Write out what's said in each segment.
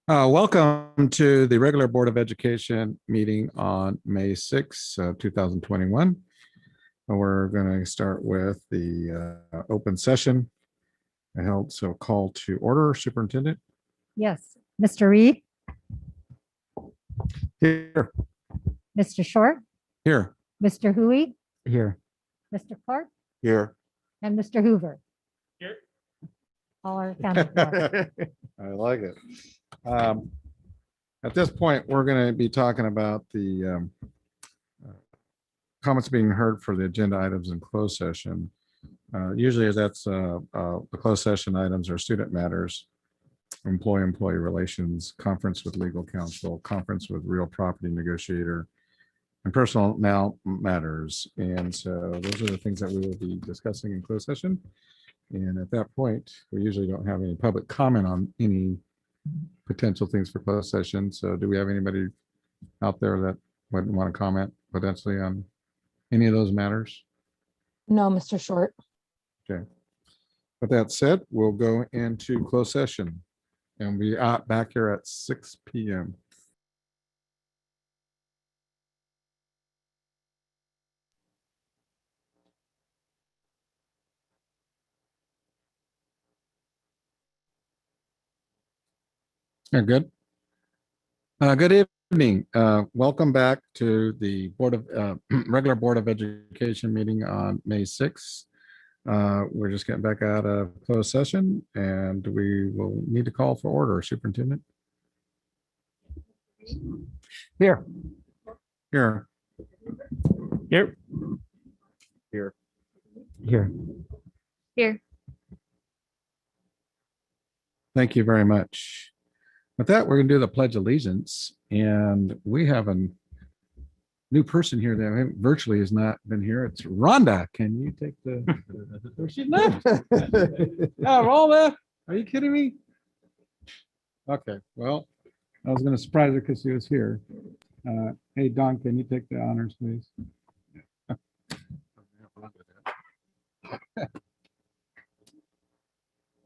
Welcome to the regular Board of Education meeting on May 6, 2021. We're going to start with the open session held. So call to order, Superintendent. Yes, Mr. Reed, Here. Mr. Short, Here. Mr. Hui, Here. Mr. Clark, Here. and Mr. Hoover. Here. All are accounted for. I like it. At this point, we're going to be talking about the comments being heard for the agenda items in closed session. Usually that's the closed session items are student matters, employee relations, conference with legal counsel, conference with real property negotiator, and personal now matters. And so those are the things that we will be discussing in closed session. And at that point, we usually don't have any public comment on any potential things for closed session. So do we have anybody out there that would want to comment potentially on any of those matters? No, Mr. Short. Okay. With that said, we'll go into closed session and we are back here at 6 p.m. Good. Good evening. Welcome back to the regular Board of Education meeting on May 6th. We're just getting back out of closed session and we will need to call for order. Superintendent. Here. Here. Here. Here. Here. Here. Thank you very much. With that, we're going to do the Pledge of Allegiance, and we have a new person here that virtually has not been here. It's Rhonda. Can you take the? Where she left? Oh, all left? Are you kidding me? Okay. Well, I was going to surprise her because she was here. Hey, Don, can you take the honors, please?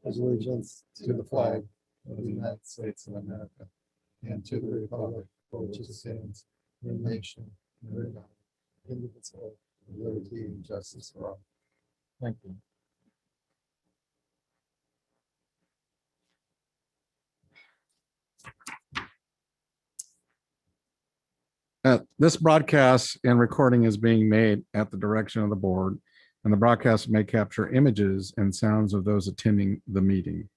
Allegiance to the flag of the United States of America and to the republic for which it stands, one nation, under God, indivisible, with liberty and justice for all. Thank you. This broadcast and recording is being made at the direction of the board, and the broadcast may capture images and sounds of those attending the meeting.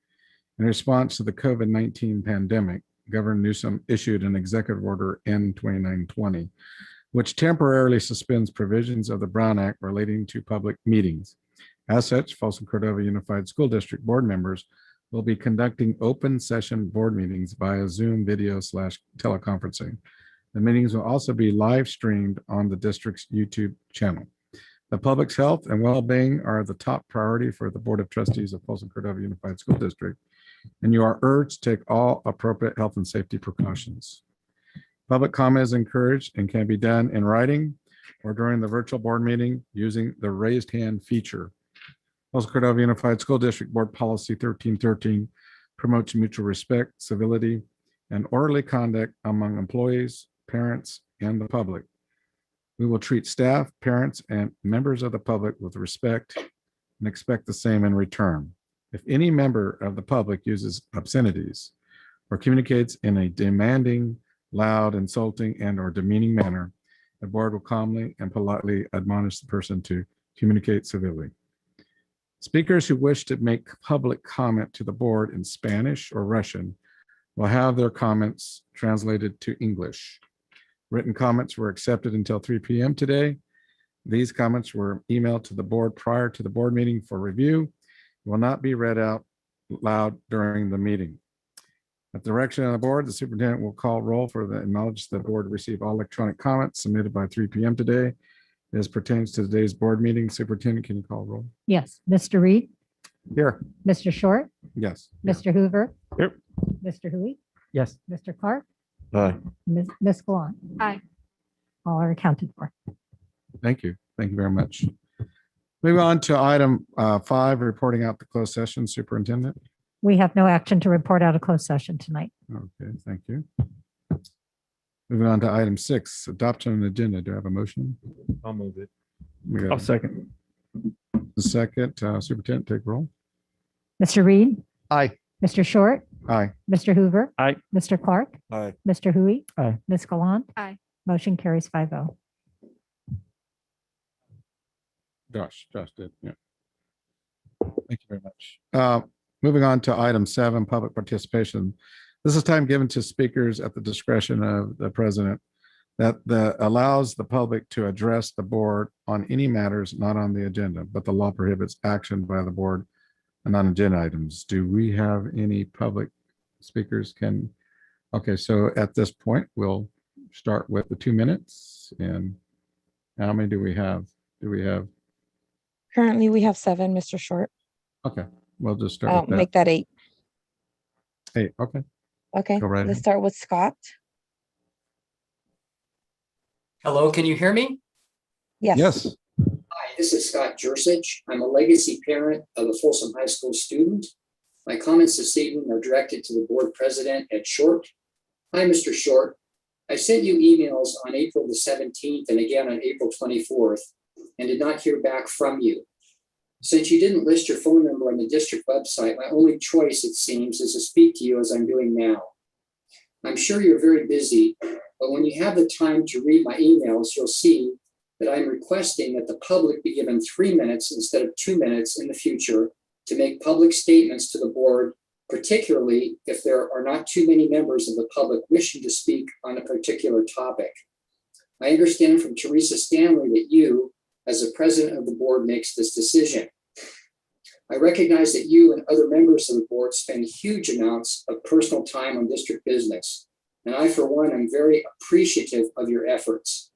In response to the COVID-19 pandemic, Governor Newsom issued an executive order N-2920, which temporarily suspends provisions of the Brown Act relating to public meetings. As such, Folsom Cordova Unified School District board members will be conducting open session board meetings via Zoom video / teleconferencing. The meetings will also be live streamed on the district's YouTube channel. The public's health and well-being are the top priority for the Board of Trustees of Folsom Cordova Unified School District, and you are urged to take all appropriate health and safety precautions. Public comment is encouraged and can be done in writing or during the virtual board meeting using the raised hand feature. Folsom Cordova Unified School District Board Policy 1313 promotes mutual respect, civility, and orderly conduct among employees, parents, and the public. We will treat staff, parents, and members of the public with respect and expect the same in return. If any member of the public uses obscenities or communicates in a demanding, loud, insulting, and/or demeaning manner, the board will calmly and politely admonish the person to communicate civilly. Speakers who wish to make public comment to the board in Spanish or Russian will have their comments translated to English. Written comments were accepted until 3 p.m. today. These comments were emailed to the board prior to the board meeting for review. Will not be read out loud during the meeting. At the direction of the board, the superintendent will call roll for the acknowledge the board received all electronic comments submitted by 3 p.m. today. As pertains to today's board meeting, superintendent, can you call roll? Yes, Mr. Reed, Here. Mr. Short, Yes. Mr. Hoover. Here. Mr. Hui, Yes. Mr. Clark, Aye. Ms. Gallant. Aye. All are accounted for. Thank you. Thank you very much. Moving on to item 5, reporting out the closed session, superintendent. We have no action to report out of closed session tonight. Okay, thank you. Moving on to item 6, adoption of an agenda. Do I have a motion? I'll move it. We I'll got second. a second. Superintendent, take roll. Mr. Reed, Aye. Mr. Short, Aye. Mr. Hoover. Aye. Mr. Clark, Aye. Mr. Hui. Aye. Ms. Gallant. Aye. Motion carries 5-0. Josh did. Yeah. Thank you very much. Moving on to item 7, public participation. This is time given to speakers at the discretion of the president that allows the public to address the board on any matters not on the agenda, but the law prohibits action by the board on non-agenda items. Do we have any public speakers? Okay, so at this point, we'll start with the 2 minutes. And how many do we have? Currently, we have 7, Mr. Short. Okay, we'll just start I'll with that. make that 8. 8, okay. Okay, Go right let's ahead. start with Scott. Hello, can you hear me? Yes. Hi, this is Scott Jersich. I'm a legacy parent of a Folsom High School student. My comments this evening are directed to the board president, Ed Short. Hi, Mr. Short. I sent you emails on April the 17th and again on April 24th and did not hear back from you. Since you didn't list your phone number on the district website, my only choice, it seems, is to speak to you as I'm doing now. I'm sure you're very busy, but when you have the time to read my emails, you'll see that I'm requesting that the public be given 3 minutes instead of 2 minutes in the future to make public statements to the board, particularly if there are not too many members of the public wishing to speak on a particular topic. I understand from Teresa Stanley that you, as the president of the board, makes this decision. I recognize that you and other members of the board spend huge amounts of personal time on district business, and I, for one, am very appreciative of your efforts.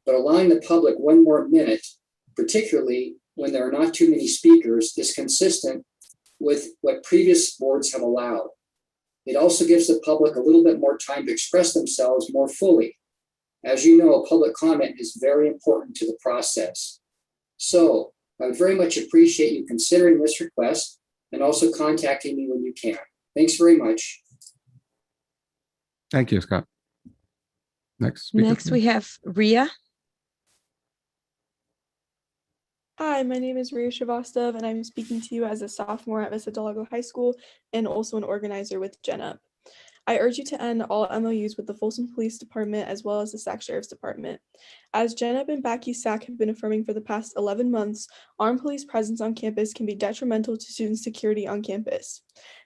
But allowing the public 1 more minute, particularly when there are not too many speakers, is consistent with what previous boards have allowed. It also gives the public a little bit more time to express themselves more fully. As you know, public comment is very important to the process. So I would very much appreciate you considering this request and also contacting me when you can. Thanks very much. Thank you, Scott. Next speaker, Next, we please. have Ria. Hi, my name is Ria Shrivastava, and I'm speaking to you as a sophomore at Vista Del Lago High School and also an organizer with Gen Up. I urge you to end all MOUs with the Folsom Police Department as well as the Sac Sheriff's Department. As Gen Up and Backy Sac have been affirming for the past 11 months, armed police presence on campus can be detrimental to student security on campus.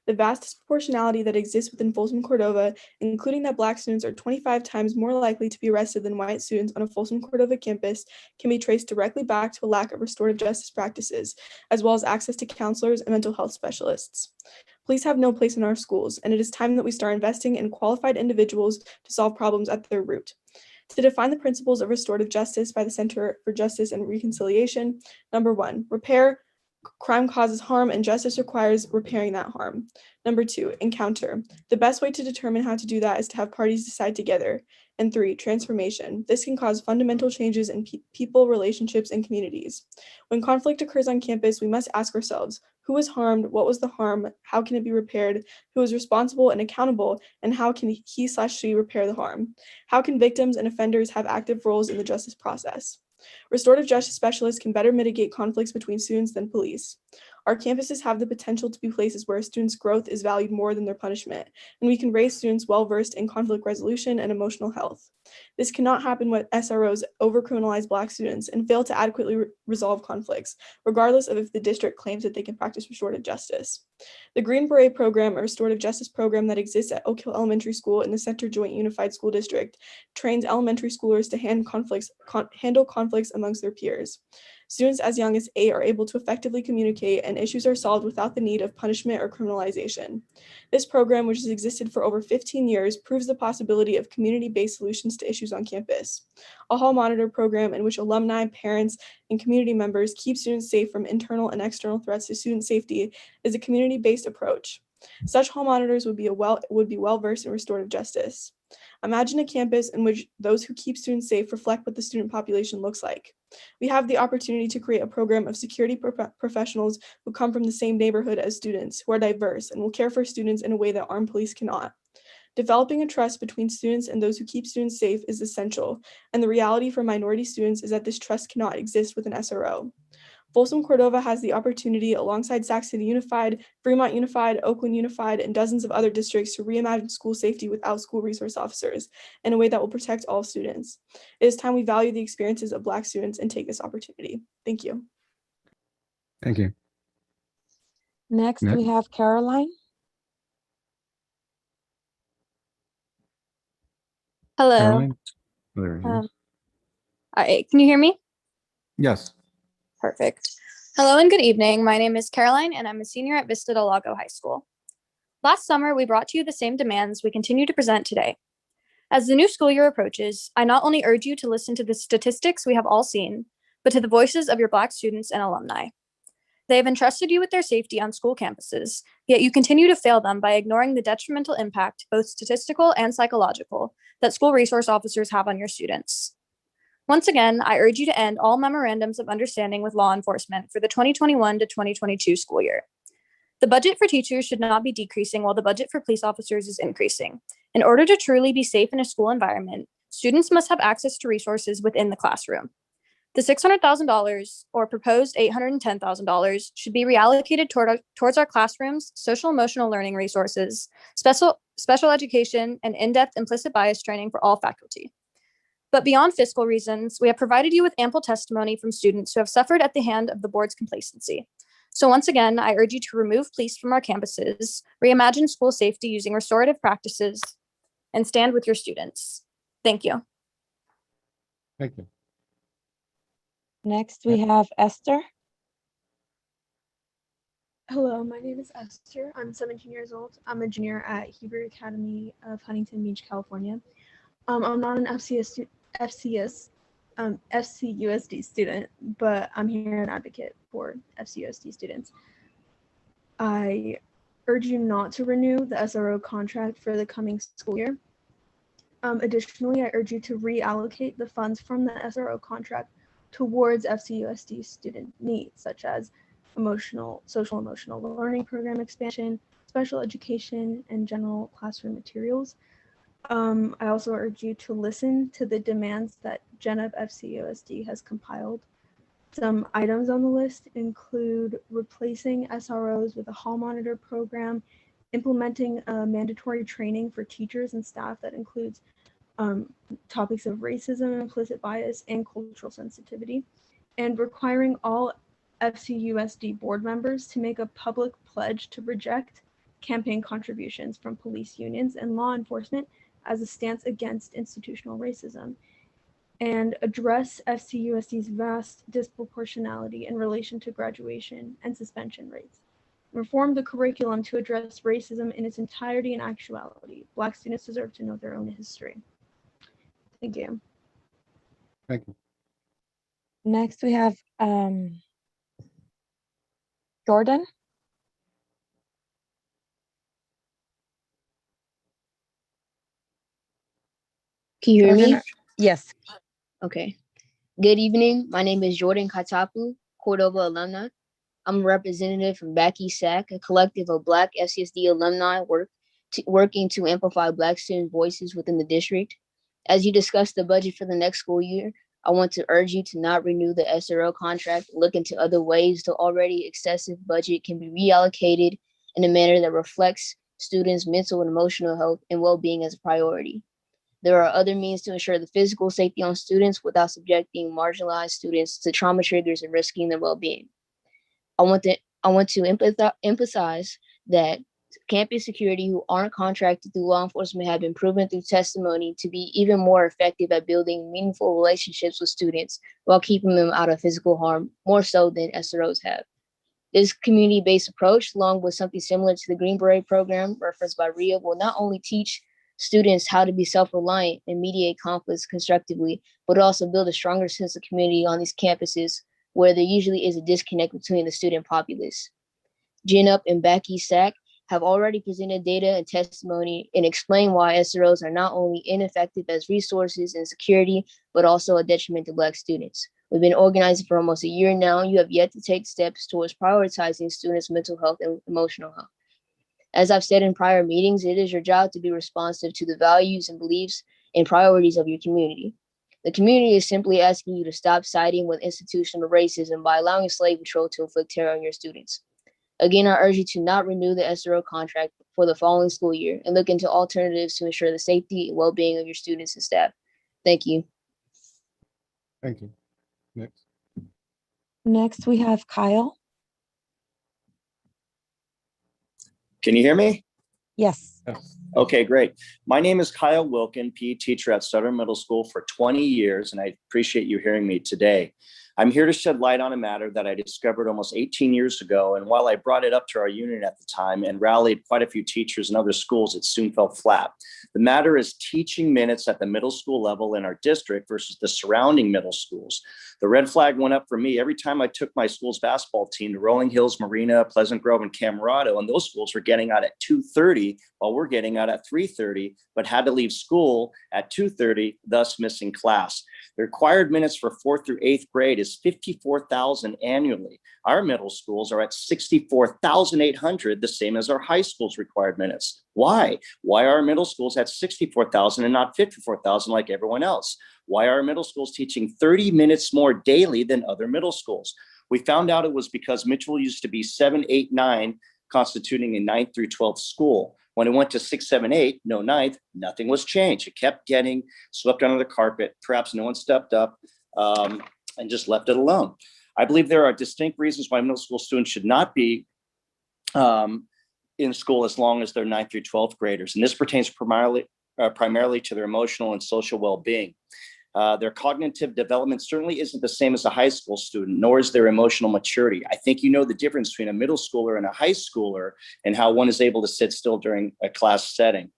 The vast disproportionality that exists within Folsom Cordova, including that Black students are 25 times more likely to be arrested than white students on a Folsom Cordova campus, can be traced directly back to a lack of restorative justice practices, as well as access to counselors and mental health specialists. Police have no place in our schools, and it is time that we start investing in qualified individuals to solve problems at their root. To define the principles of restorative justice by the Center for Justice and Reconciliation, number 1, repair. Crime causes harm and justice requires repairing that harm. Number 2, encounter. The best way to determine how to do that is to have parties decide together. And 3, transformation. This can cause fundamental changes in people, relationships, and communities. When conflict occurs on campus, we must ask ourselves, who was harmed? What was the harm? How can it be repaired? Who is responsible and accountable? And how can he/she repair the harm? How can victims and offenders have active roles in the justice process? Restorative justice specialists can better mitigate conflicts between students than police. Our campuses have the potential to be places where a student's growth is valued more than their punishment, and we can raise students well-versed in conflict resolution and emotional health. This cannot happen when SROs over-criminalize Black students and fail to adequately resolve conflicts, regardless of if the district claims that they can practice restorative justice. The Green Beret program, a restorative justice program that exists at Oak Hill Elementary School in the Center Joint Unified School District, trains elementary schoolers to handle conflicts amongst their peers. Students as young as 8 are able to effectively communicate, and issues are solved without the need of punishment or criminalization. This program, which has existed for over 15 years, proves the possibility of community-based solutions to issues on campus. A hall monitor program in which alumni, parents, and community members keep students safe from internal and external threats to student safety is a community-based approach. Such hall monitors would be well-versed in restorative justice. Imagine a campus in which those who keep students safe reflect what the student population looks like. We have the opportunity to create a program of security professionals who come from the same neighborhood as students, who are diverse and will care for students in a way that armed police cannot. Developing a trust between students and those who keep students safe is essential, and the reality for minority students is that this trust cannot exist with an SRO. Folsom Cordova has the opportunity, alongside Sac City Unified, Fremont Unified, Oakland Unified, and dozens of other districts, to reimagine school safety without school resource officers in a way that will protect all students. It is time we value the experiences of Black students and take this opportunity. Thank you. Thank you. Next, Next. we have Caroline. Hello. Caroline? There you go. All right, can you hear me? Yes. Perfect. Hello and good evening. My name is Caroline and I'm a senior at Vista Del Lago High School. Last summer, we brought to you the same demands we continue to present today. As the new school year approaches, I not only urge you to listen to the statistics we have all seen, but to the voices of your Black students and alumni. They have entrusted you with their safety on school campuses, yet you continue to fail them by ignoring the detrimental impact, both statistical and psychological, that school resource officers have on your students. Once again, I urge you to end all memorandums of understanding with law enforcement for the 2021 to 2022 school year. The budget for teachers should not be decreasing while the budget for police officers is increasing. In order to truly be safe in a school environment, students must have access to resources within the classroom. The $600,000 or proposed $810,000 should be reallocated towards our classrooms, social emotional learning resources, special education, and in-depth implicit bias training for all faculty. But beyond fiscal reasons, we have provided you with ample testimony from students who have suffered at the hand of the board's complacency. So once again, I urge you to remove police from our campuses, reimagine school safety using restorative practices, and stand with your students. Thank you. Thank you. Next, we have Esther. Hello, my name is Esther. I'm 17 years old. I'm a junior at Hebrew Academy of Huntington Beach, California. I'm not an FCUSD student, but I'm here an advocate for FCUSD students. I urge you not to renew the SRO contract for the coming school year. Additionally, I urge you to reallocate the funds from the SRO contract towards FCUSD student needs, such as social emotional learning program expansion, special education, and general classroom materials. I also urge you to listen to the demands that GenUp FCUSD has compiled. Some items on the list include replacing SROs with a hall monitor program, implementing a mandatory training for teachers and staff that includes topics of racism, implicit bias, and cultural sensitivity, and requiring all FCUSD board members to make a public pledge to reject campaign contributions from police unions and law enforcement as a stance against institutional racism, and address FCUSD's vast disproportionality in relation to graduation and suspension rates. Reform the curriculum to address racism in its entirety and actuality. Black students deserve to know their own history. Thank you. Thank you. Next, we have Jordan. Can you hear me? Yes. Okay. Good evening. My name is Jordan Katapu, Cordova alumni. I'm a representative from Back East SAC, a collective of Black FCSD alumni working to amplify Black student voices within the district. As you discuss the budget for the next school year, I want to urge you to not renew the SRO contract. Look into other ways the already excessive budget can be reallocated in a manner that reflects students' mental and emotional health and well-being as a priority. There are other means to ensure the physical safety on students without subjecting marginalized students to trauma triggers and risking their well-being. I want to emphasize that campus security who aren't contracted through law enforcement have been proven through testimony to be even more effective at building meaningful relationships with students while keeping them out of physical harm, more so than SROs have. This community-based approach, along with something similar to the Green Beret program referenced by Ria, will not only teach students how to be self-reliant and mediate conflicts constructively, but also build a stronger sense of community on these campuses where there usually is a disconnect between the student populace. GenUp and Back East SAC have already presented data and testimony and explained why SROs are not only ineffective as resources and security, but also a detriment to Black students. We've been organizing for almost a year now. You have yet to take steps towards prioritizing students' mental health and emotional health. As I've said in prior meetings, it is your job to be responsive to the values and beliefs and priorities of your community. The community is simply asking you to stop siding with institutional racism by allowing slave patrol to inflict terror on your students. Again, I urge you to not renew the SRO contract for the following school year and look into alternatives to ensure the safety and well-being of your students and staff. Thank you. Thank you. Next. Next, we have Kyle. Can you hear me? Yes. Yes. Okay, great. My name is Kyle Wilkin, PE teacher at Southern Middle School for 20 years, and I appreciate you hearing me today. I'm here to shed light on a matter that I discovered almost 18 years ago, and while I brought it up to our unit at the time and rallied quite a few teachers and other schools, it soon fell flat. The matter is teaching minutes at the middle school level in our district versus the surrounding middle schools. The red flag went up for me every time I took my school's basketball team to Rolling Hills, Marina, Pleasant Grove, and Camarado, and those schools were getting out at 2:30 while we're getting out at 3:30, but had to leave school at 2:30, thus missing class. The required minutes for 4th through 8th grade is 54,000 annually. Our middle schools are at 64,800, the same as our high school's required minutes. Why? Why are our middle schools at 64,000 and not 54,000 like everyone else? Why are our middle schools teaching 30 minutes more daily than other middle schools? We found out it was because Mitchell used to be 7, 8, 9, constituting a 9th through 12th school. When it went to 6, 7, 8, no 9th, nothing was changed. It kept getting swept under the carpet. Perhaps no one stepped up and just left it alone. I believe there are distinct reasons why middle school students should not be in school as long as they're 9th through 12th graders. And this pertains primarily to their emotional and social well-being. Their cognitive development certainly isn't the same as a high school student, nor is their emotional maturity. I think you know the difference between a middle schooler and a high schooler and how one is able to sit still during a class setting.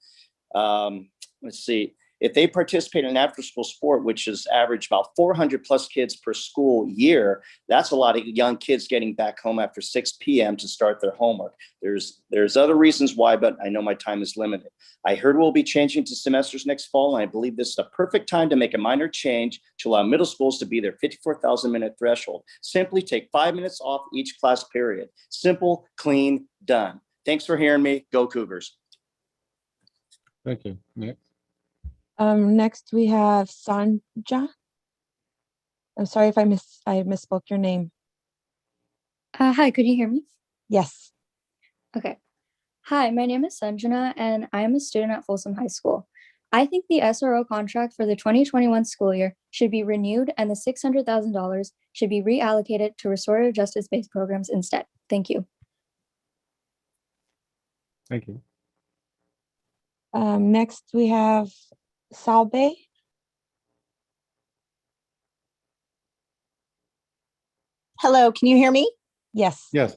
Let's see. If they participate in an after-school sport, which is average about 400 plus kids per school year, that's a lot of young kids getting back home after 6 p.m. to start their homework. There's other reasons why, but I know my time is limited. I heard we'll be changing to semesters next fall, and I believe this is a perfect time to make a minor change to allow middle schools to be their 54,000 minute threshold. Simply take 5 minutes off each class period. Simple, clean, done. Thanks for hearing me. Go Cougars. Thank you. Next. Next we have Sanja. I'm sorry if I misspoke your name. Hi, could you hear me? Yes. Okay. Hi, my name is Sanjana, and I am a student at Folsom High School. I think the SRO contract for the 2021 school year should be renewed, and the $600,000 should be reallocated to restorative justice-based programs instead. Thank you. Thank you. Next we have Salbe. Hello, can you hear me? Yes. Yes.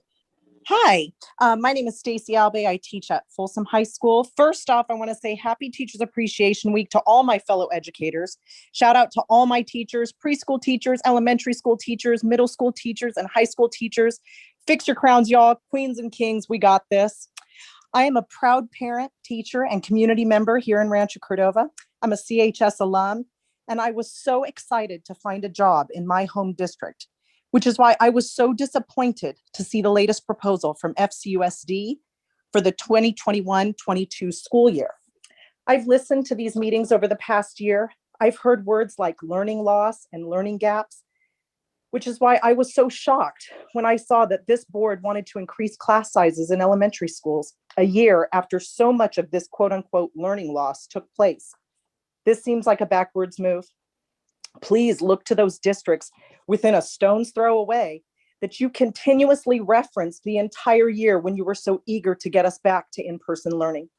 Hi, my name is Stacy Albe. I teach at Folsom High School. First off, I want to say Happy Teachers Appreciation Week to all my fellow educators. Shout out to all my teachers, preschool teachers, elementary school teachers, middle school teachers, and high school teachers. Fix your crowns, y'all. Queens and kings, we got this. I am a proud parent, teacher, and community member here in Rancho Cordova. I'm a CHS alum, and I was so excited to find a job in my home district, which is why I was so disappointed to see the latest proposal from FCUSD for the 2021-22 school year. I've listened to these meetings over the past year. I've heard words like learning loss and learning gaps, which is why I was so shocked when I saw that this board wanted to increase class sizes in elementary schools a year after so much of this quote unquote learning loss took place. This seems like a backwards move. Please look to those districts within a stone's throw away that you continuously referenced the entire year when you were so eager to get us back to in-person learning.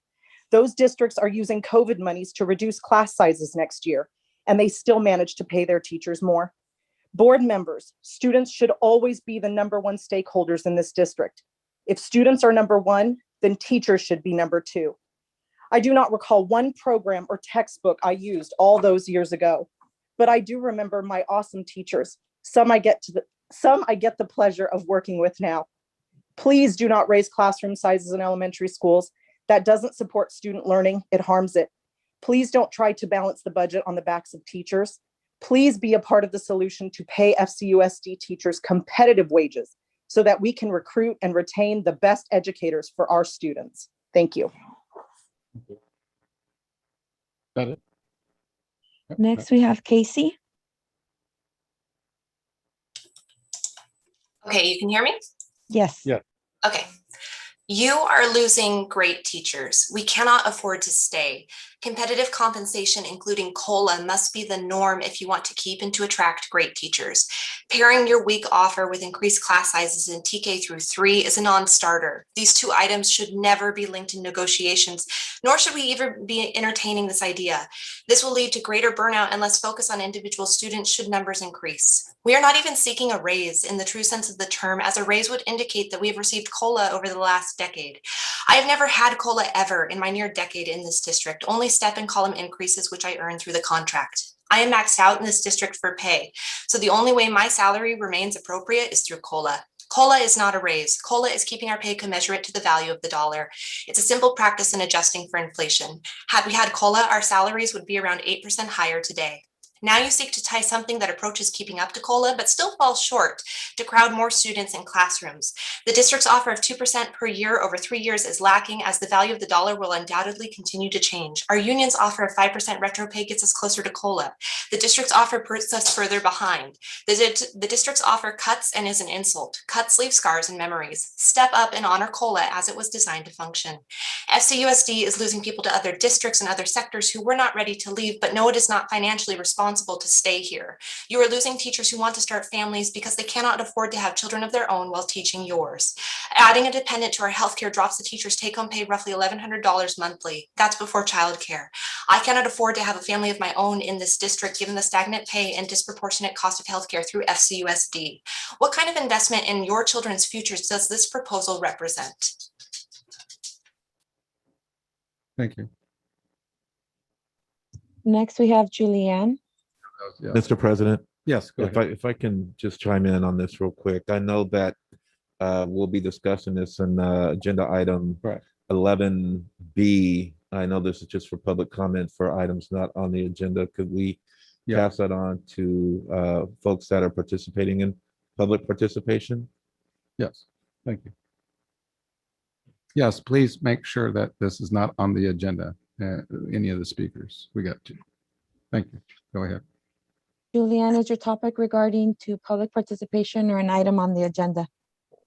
Those districts are using COVID monies to reduce class sizes next year, and they still manage to pay their teachers more. Board members, students should always be the number one stakeholders in this district. If students are number one, then teachers should be number two. I do not recall one program or textbook I used all those years ago, but I do remember my awesome teachers. Some I get the pleasure of working with now. Please do not raise classroom sizes in elementary schools. That doesn't support student learning. It harms it. Please don't try to balance the budget on the backs of teachers. Please be a part of the solution to pay FCUSD teachers competitive wages so that we can recruit and retain the best educators for our students. Thank you. That it? Next, we have Casey. Okay, you can hear me? Yes. Yeah. Okay. You are losing great teachers. We cannot afford to stay. Competitive compensation, including COLA, must be the norm if you want to keep and to attract great teachers. Pairing your week offer with increased class sizes in TK through 3 is a non-starter. These two items should never be linked in negotiations, nor should we even be entertaining this idea. This will lead to greater burnout and less focus on individual students should numbers increase. We are not even seeking a raise in the true sense of the term, as a raise would indicate that we have received COLA over the last decade. I have never had COLA ever in my near decade in this district, only step and column increases which I earn through the contract. I am maxed out in this district for pay, so the only way my salary remains appropriate is through COLA. COLA is not a raise. COLA is keeping our pay commensurate to the value of the dollar. It's a simple practice in adjusting for inflation. Had we had COLA, our salaries would be around 8% higher today. Now you seek to tie something that approaches keeping up to COLA, but still falls short to crowd more students in classrooms. The district's offer of 2% per year over 3 years is lacking, as the value of the dollar will undoubtedly continue to change. Our union's offer of 5% retro pay gets us closer to COLA. The district's offer puts us further behind. The district's offer cuts and is an insult. Cuts leave scars and memories. Step up and honor COLA as it was designed to function. FCUSD is losing people to other districts and other sectors who were not ready to leave, but know it is not financially responsible to stay here. You are losing teachers who want to start families because they cannot afford to have children of their own while teaching yours. Adding a dependent to our healthcare drops the teacher's take-home pay roughly $1,100 monthly. That's before childcare. I cannot afford to have a family of my own in this district given the stagnant pay and disproportionate cost of healthcare through FCUSD. What kind of investment in your children's futures does this proposal represent? Thank you. Next, we have Julianne. Yeah. Mr. President, Yes, go ahead. if I can just chime in on this real quick. I know that we'll be discussing this in agenda item Right. 11B. I know this is just for public comment for items not on the agenda. Could we Yeah. pass that on to folks that are participating in public participation? Yes, thank you. Yes, please make sure that this is not on the agenda, any of the speakers. We got to. Thank you. Go ahead. Julianne, is your topic regarding to public participation or an item on the agenda?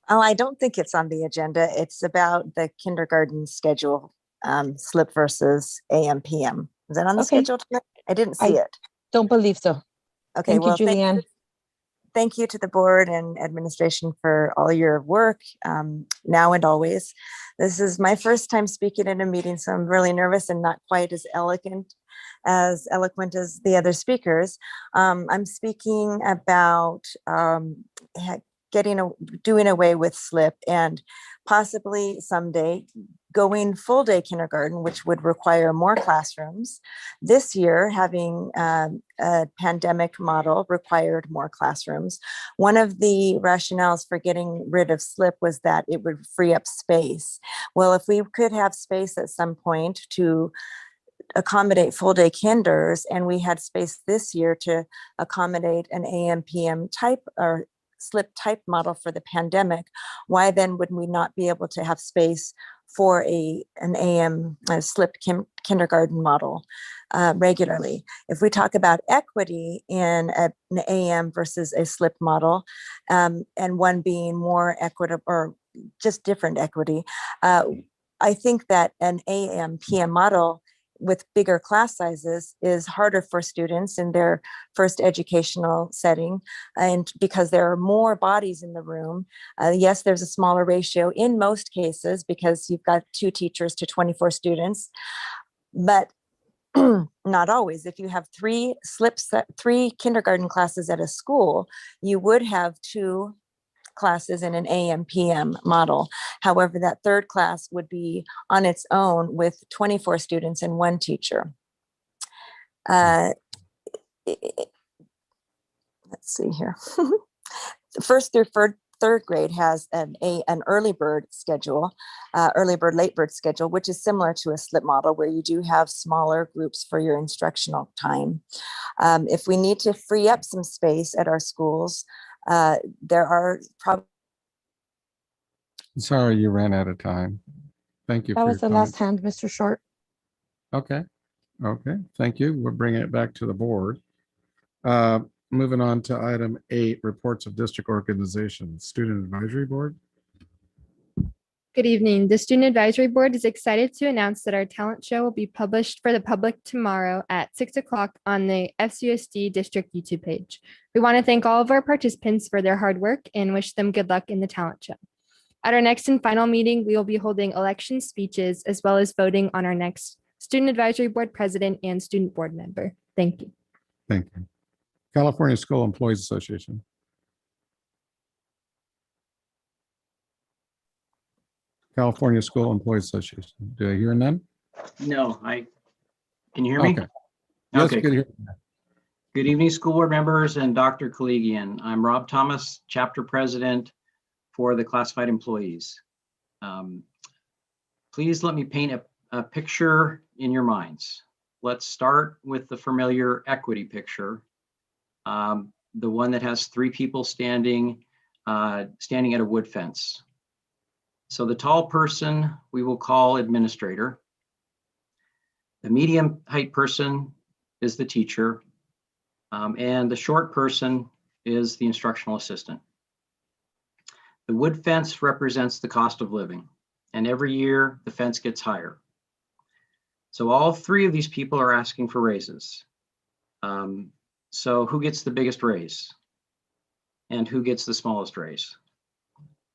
Oh, I don't think it's on the agenda. It's about the kindergarten schedule, slip versus AM PM. Is that on the Okay. schedule tonight? I didn't see it. Don't believe so. Okay, Thank you, well, Julianne. thank you to the board and administration for all your work, now and always. This is my first time speaking in a meeting, so I'm really nervous and not quite as eloquent as the other speakers. I'm speaking about doing away with slip and possibly someday going full day kindergarten, which would require more classrooms. This year, having a pandemic model required more classrooms. One of the rationales for getting rid of slip was that it would free up space. Well, if we could have space at some point to accommodate full day kinders, and we had space this year to accommodate an AM PM type or slip type model for the pandemic, why then would we not be able to have space for an AM slip kindergarten model regularly? If we talk about equity in an AM versus a slip model, and one being more equitable or just different equity, I think that an AM PM model with bigger class sizes is harder for students in their first educational setting. And because there are more bodies in the room, yes, there's a smaller ratio in most cases because you've got 2 teachers to 24 students, but not always. If you have 3 kindergarten classes at a school, you would have 2 classes in an AM PM model. However, that third class would be on its own with 24 students and 1 teacher. Let's see here. First through third grade has an early bird schedule, early bird, late bird schedule, which is similar to a SLIP model where you do have smaller groups for your instructional time. If we need to free up some space at our schools, there are probably. Sorry, you ran out of time. Thank you. That for was your the last comments. hand, Mr. Short. Okay. Okay. Thank you. We're bringing it back to the board. Moving on to item 8, reports of district organizations, student advisory board. Good evening. The Student Advisory Board is excited to announce that our talent show will be published for the public tomorrow at 6 o'clock on the FCUSD district YouTube page. We want to thank all of our participants for their hard work and wish them good luck in the talent show. At our next and final meeting, we will be holding election speeches as well as voting on our next Student Advisory Board president and student board member. Thank you. Thank you. California School Employees Association. California School Employees Association. Do I hear none? No, can you hear me? Okay. Yes, Okay. good to hear. Good evening, school board members and Dr. Collegian. I'm Rob Thomas, chapter president for the classified employees. Please let me paint a picture in your minds. Let's start with the familiar equity picture. The one that has 3 people standing at a wood fence. So the tall person we will call administrator. The medium height person is the teacher. And the short person is the instructional assistant. The wood fence represents the cost of living. And every year the fence gets higher. So all 3 of these people are asking for raises. So who gets the biggest raise? And who gets the smallest raise?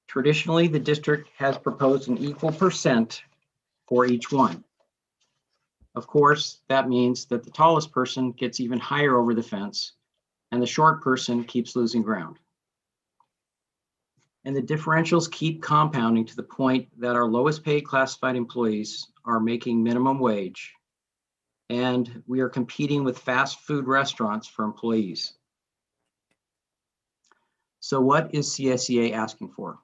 Traditionally, the district has proposed an equal percent for each one. Of course, that means that the tallest person gets even higher over the fence and the short person keeps losing ground. And the differentials keep compounding to the point that our lowest paid classified employees are making minimum wage, and we are competing with fast food restaurants for employees. So what is CSEA asking for?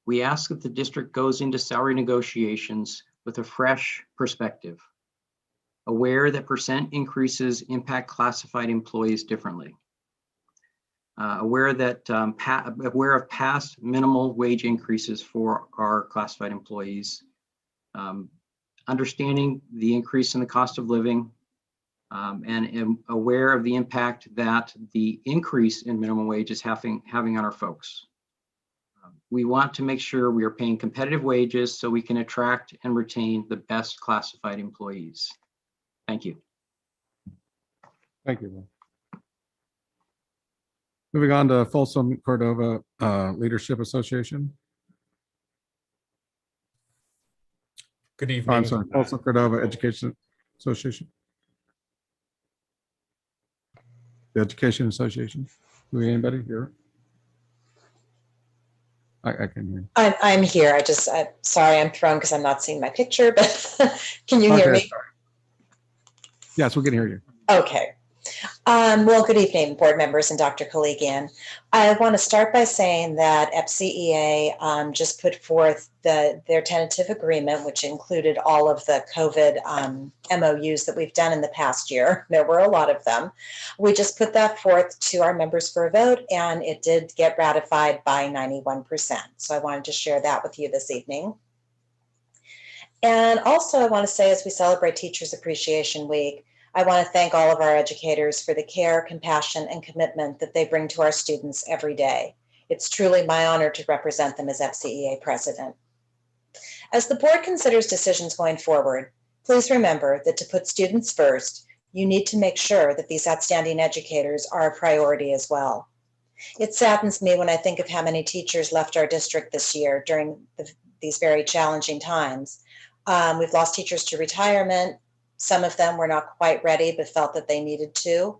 We ask that the district goes into salary negotiations with a fresh perspective, aware that percent increases impact classified employees differently, aware of past minimal wage increases for our classified employees, understanding the increase in the cost of living, and aware of the impact that the increase in minimum wage is having on our folks. We want to make sure we are paying competitive wages so we can attract and retain the best classified employees. Thank you. Thank you. Moving on to Folsom Cordova Leadership Association. Good Oh, evening. I'm sorry, Folsom Cordova Education Association. The Education Association. Do we anybody here? I can hear. I'm here. Sorry, I'm thrown because I'm not seeing my picture, but can you hear me? Yes, we can hear you. Okay. Well, good evening, board members and Dr. Collegian. I want to start by saying that FCEA just put forth their tentative agreement, which included all of the COVID MOUs that we've done in the past year. There were a lot of them. We just put that forth to our members for a vote, and it did get ratified by 91%. So I wanted to share that with you this evening. And also I want to say, as we celebrate Teachers Appreciation Week, I want to thank all of our educators for the care, compassion, and commitment that they bring to our students every day. It's truly my honor to represent them as FCEA president. As the board considers decisions going forward, please remember that to put students first, you need to make sure that these outstanding educators are a priority as well. It saddens me when I think of how many teachers left our district this year during these very challenging times. We've lost teachers to retirement. Some of them were not quite ready, but felt that they needed to,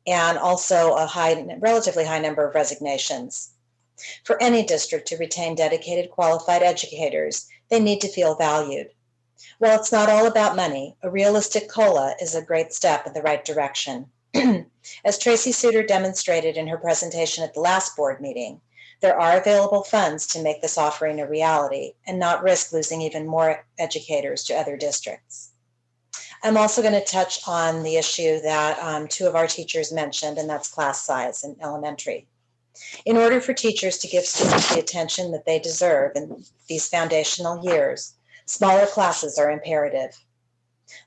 and also a relatively high number of resignations. For any district to retain dedicated, qualified educators, they need to feel valued. While it's not all about money, a realistic COLA is a great step in the right direction. As Tracy Suter demonstrated in her presentation at the last board meeting, There are available funds to make this offering a reality and not risk losing even more educators to other districts. I'm also going to touch on the issue that two of our teachers mentioned, and that's class size in elementary. In order for teachers to give students the attention that they deserve in these foundational years, smaller classes are imperative.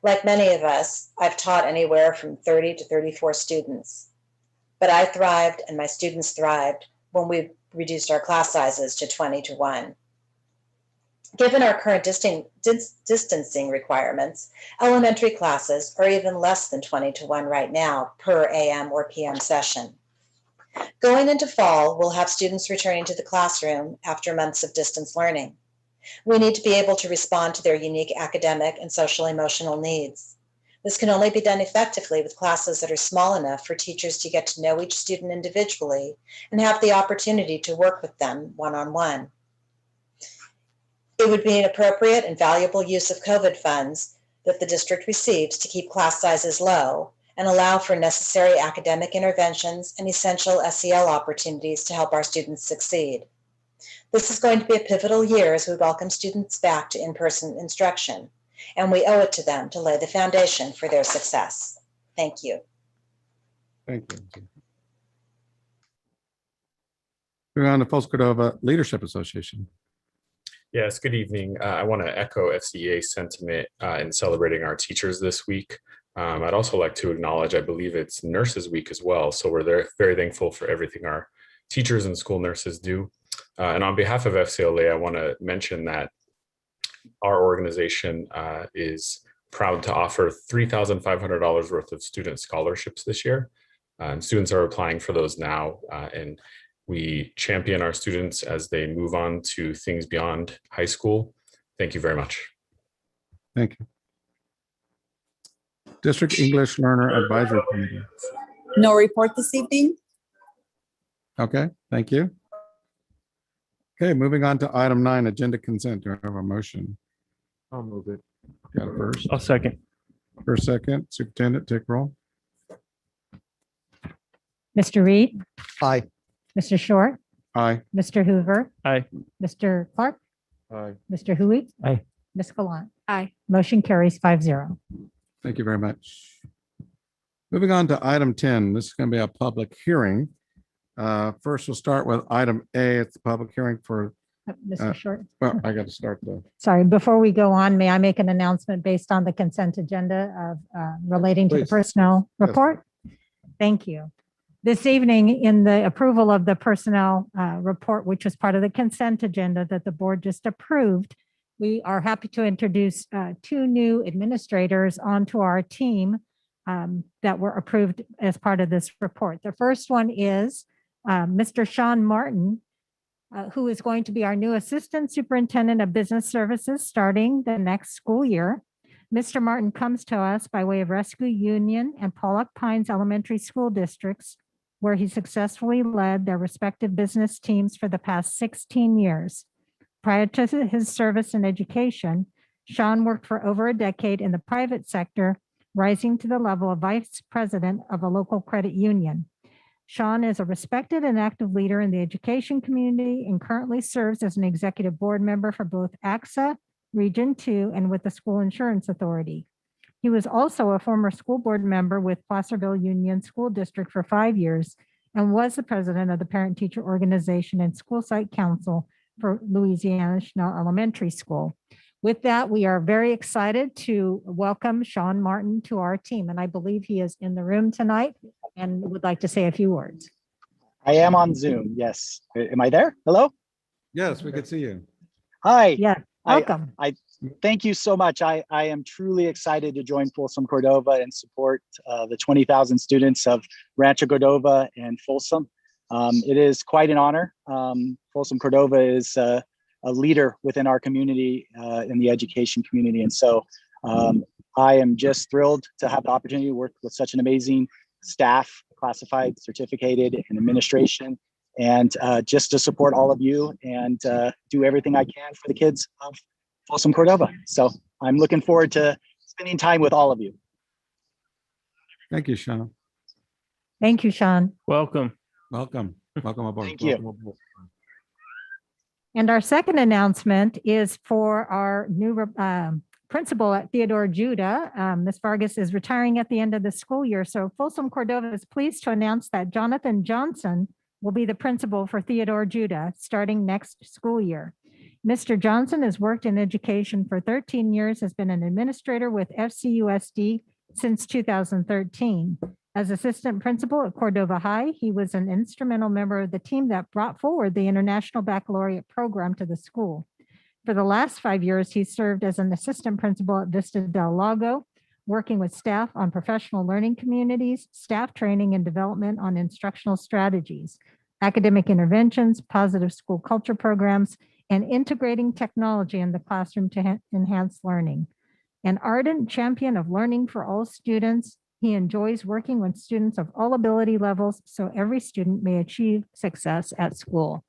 Like many of us, I've taught anywhere from 30 to 34 students, but I thrived and my students thrived when we reduced our class sizes to 20 to 1. Given our current distancing requirements, elementary classes are even less than 20 to 1 right now per AM or PM session. Going into fall, we'll have students returning to the classroom after months of distance learning. We need to be able to respond to their unique academic and social emotional needs. This can only be done effectively with classes that are small enough for teachers to get to know each student individually and have the opportunity to work with them one-on-one. It would be an appropriate and valuable use of COVID funds that the district receives to keep class sizes low and allow for necessary academic interventions and essential SEL opportunities to help our students succeed. This is going to be a pivotal year as we welcome students back to in-person instruction, and we owe it to them to lay the foundation for their success. Thank you. Thank you. Moving on to Folsom Cordova Leadership Association. Yes, good evening. I want to echo FCA sentiment in celebrating our teachers this week. I'd also like to acknowledge, I believe it's Nurses Week as well. So we're very thankful for everything our teachers and school nurses do. And on behalf of FCLA, I want to mention that our organization is proud to offer $3,500 worth of student scholarships this year. Students are applying for those now, and we champion our students as they move on to things beyond high school. Thank you very much. Thank you. District English Learner Advisory Committee. No report this evening. Okay, thank you. Okay, moving on to item 9, agenda consent. Do I have a motion? I'll move it. Got it first. I'll second. First, second, Superintendent, take roll. Mr. Reed, Aye. Mr. Short, Aye. Mr. Hoover, Aye. Mr. Clark, Aye. Mr. Hui, Aye. Ms. Gallant. Aye. Motion carries 5-0. Thank you very much. Moving on to item 10, this is going to be a public hearing. First, we'll start with item A. It's the public hearing for, Mr. Short. well, I got to start the, Sorry, before we go on, may I make an announcement based on the consent agenda of relating to the Please. personnel Yes. report? Thank you. This evening, in the approval of the personnel report, which was part of the consent agenda that the board just approved, we are happy to introduce 2 new administrators onto our team that were approved as part of this report. The first one is Mr. Sean Martin, who is going to be our new Assistant Superintendent of Business Services starting the next school year. Mr. Martin comes to us by way of Rescue Union and Pollock Pines Elementary School Districts, where he successfully led their respective business teams for the past 16 years. Prior to his service in education, Sean worked for over a decade in the private sector, rising to the level of vice president of a local credit union. Sean is a respected and active leader in the education community and currently serves as an executive board member for both AXA, Region 2, and with the School Insurance Authority. He was also a former school board member with Placerville Union School District for 5 years and was the president of the Parent Teacher Organization and School Site Council for Louisiana Chanel Elementary School. With that, we are very excited to welcome Sean Martin to our team, and I believe he is in the room tonight and would like to say a few words. I am on Zoom. Yes. Am I there? Hello? yes, we could see you. Hi. Yeah, welcome. I thank you so much. I am truly excited to join Folsom Cordova and support the 20,000 students of Rancho Cordova and Folsom. It is quite an honor. Folsom Cordova is a leader within our community in the education community. And so I am just thrilled to have the opportunity to work with such an amazing staff, classified, certificated, and administration, and just to support all of you and do everything I can for the kids of Folsom Cordova. So I'm looking forward to spending time with all of you. Thank you, Sean. Thank you, Sean. Welcome. Welcome. Welcome aboard. Thank you. Welcome aboard. And our second announcement is for our new principal at Theodore Judah. Ms. Vargas is retiring at the end of the school year. So Folsom Cordova is pleased to announce that Jonathan Johnson will be the principal for Theodore Judah starting next school year. Mr. Johnson has worked in education for 13 years, has been an administrator with FCUSD since 2013. As assistant principal at Cordova High, he was an instrumental member of the team that brought forward the International Baccalaureate program to the school. For the last 5 years, he served as an assistant principal at Vista del Lago, working with staff on professional learning communities, staff training and development on instructional strategies, academic interventions, positive school culture programs, and integrating technology in the classroom to enhance learning. An ardent champion of learning for all students, he enjoys working with students of all ability levels so every student may achieve success at school.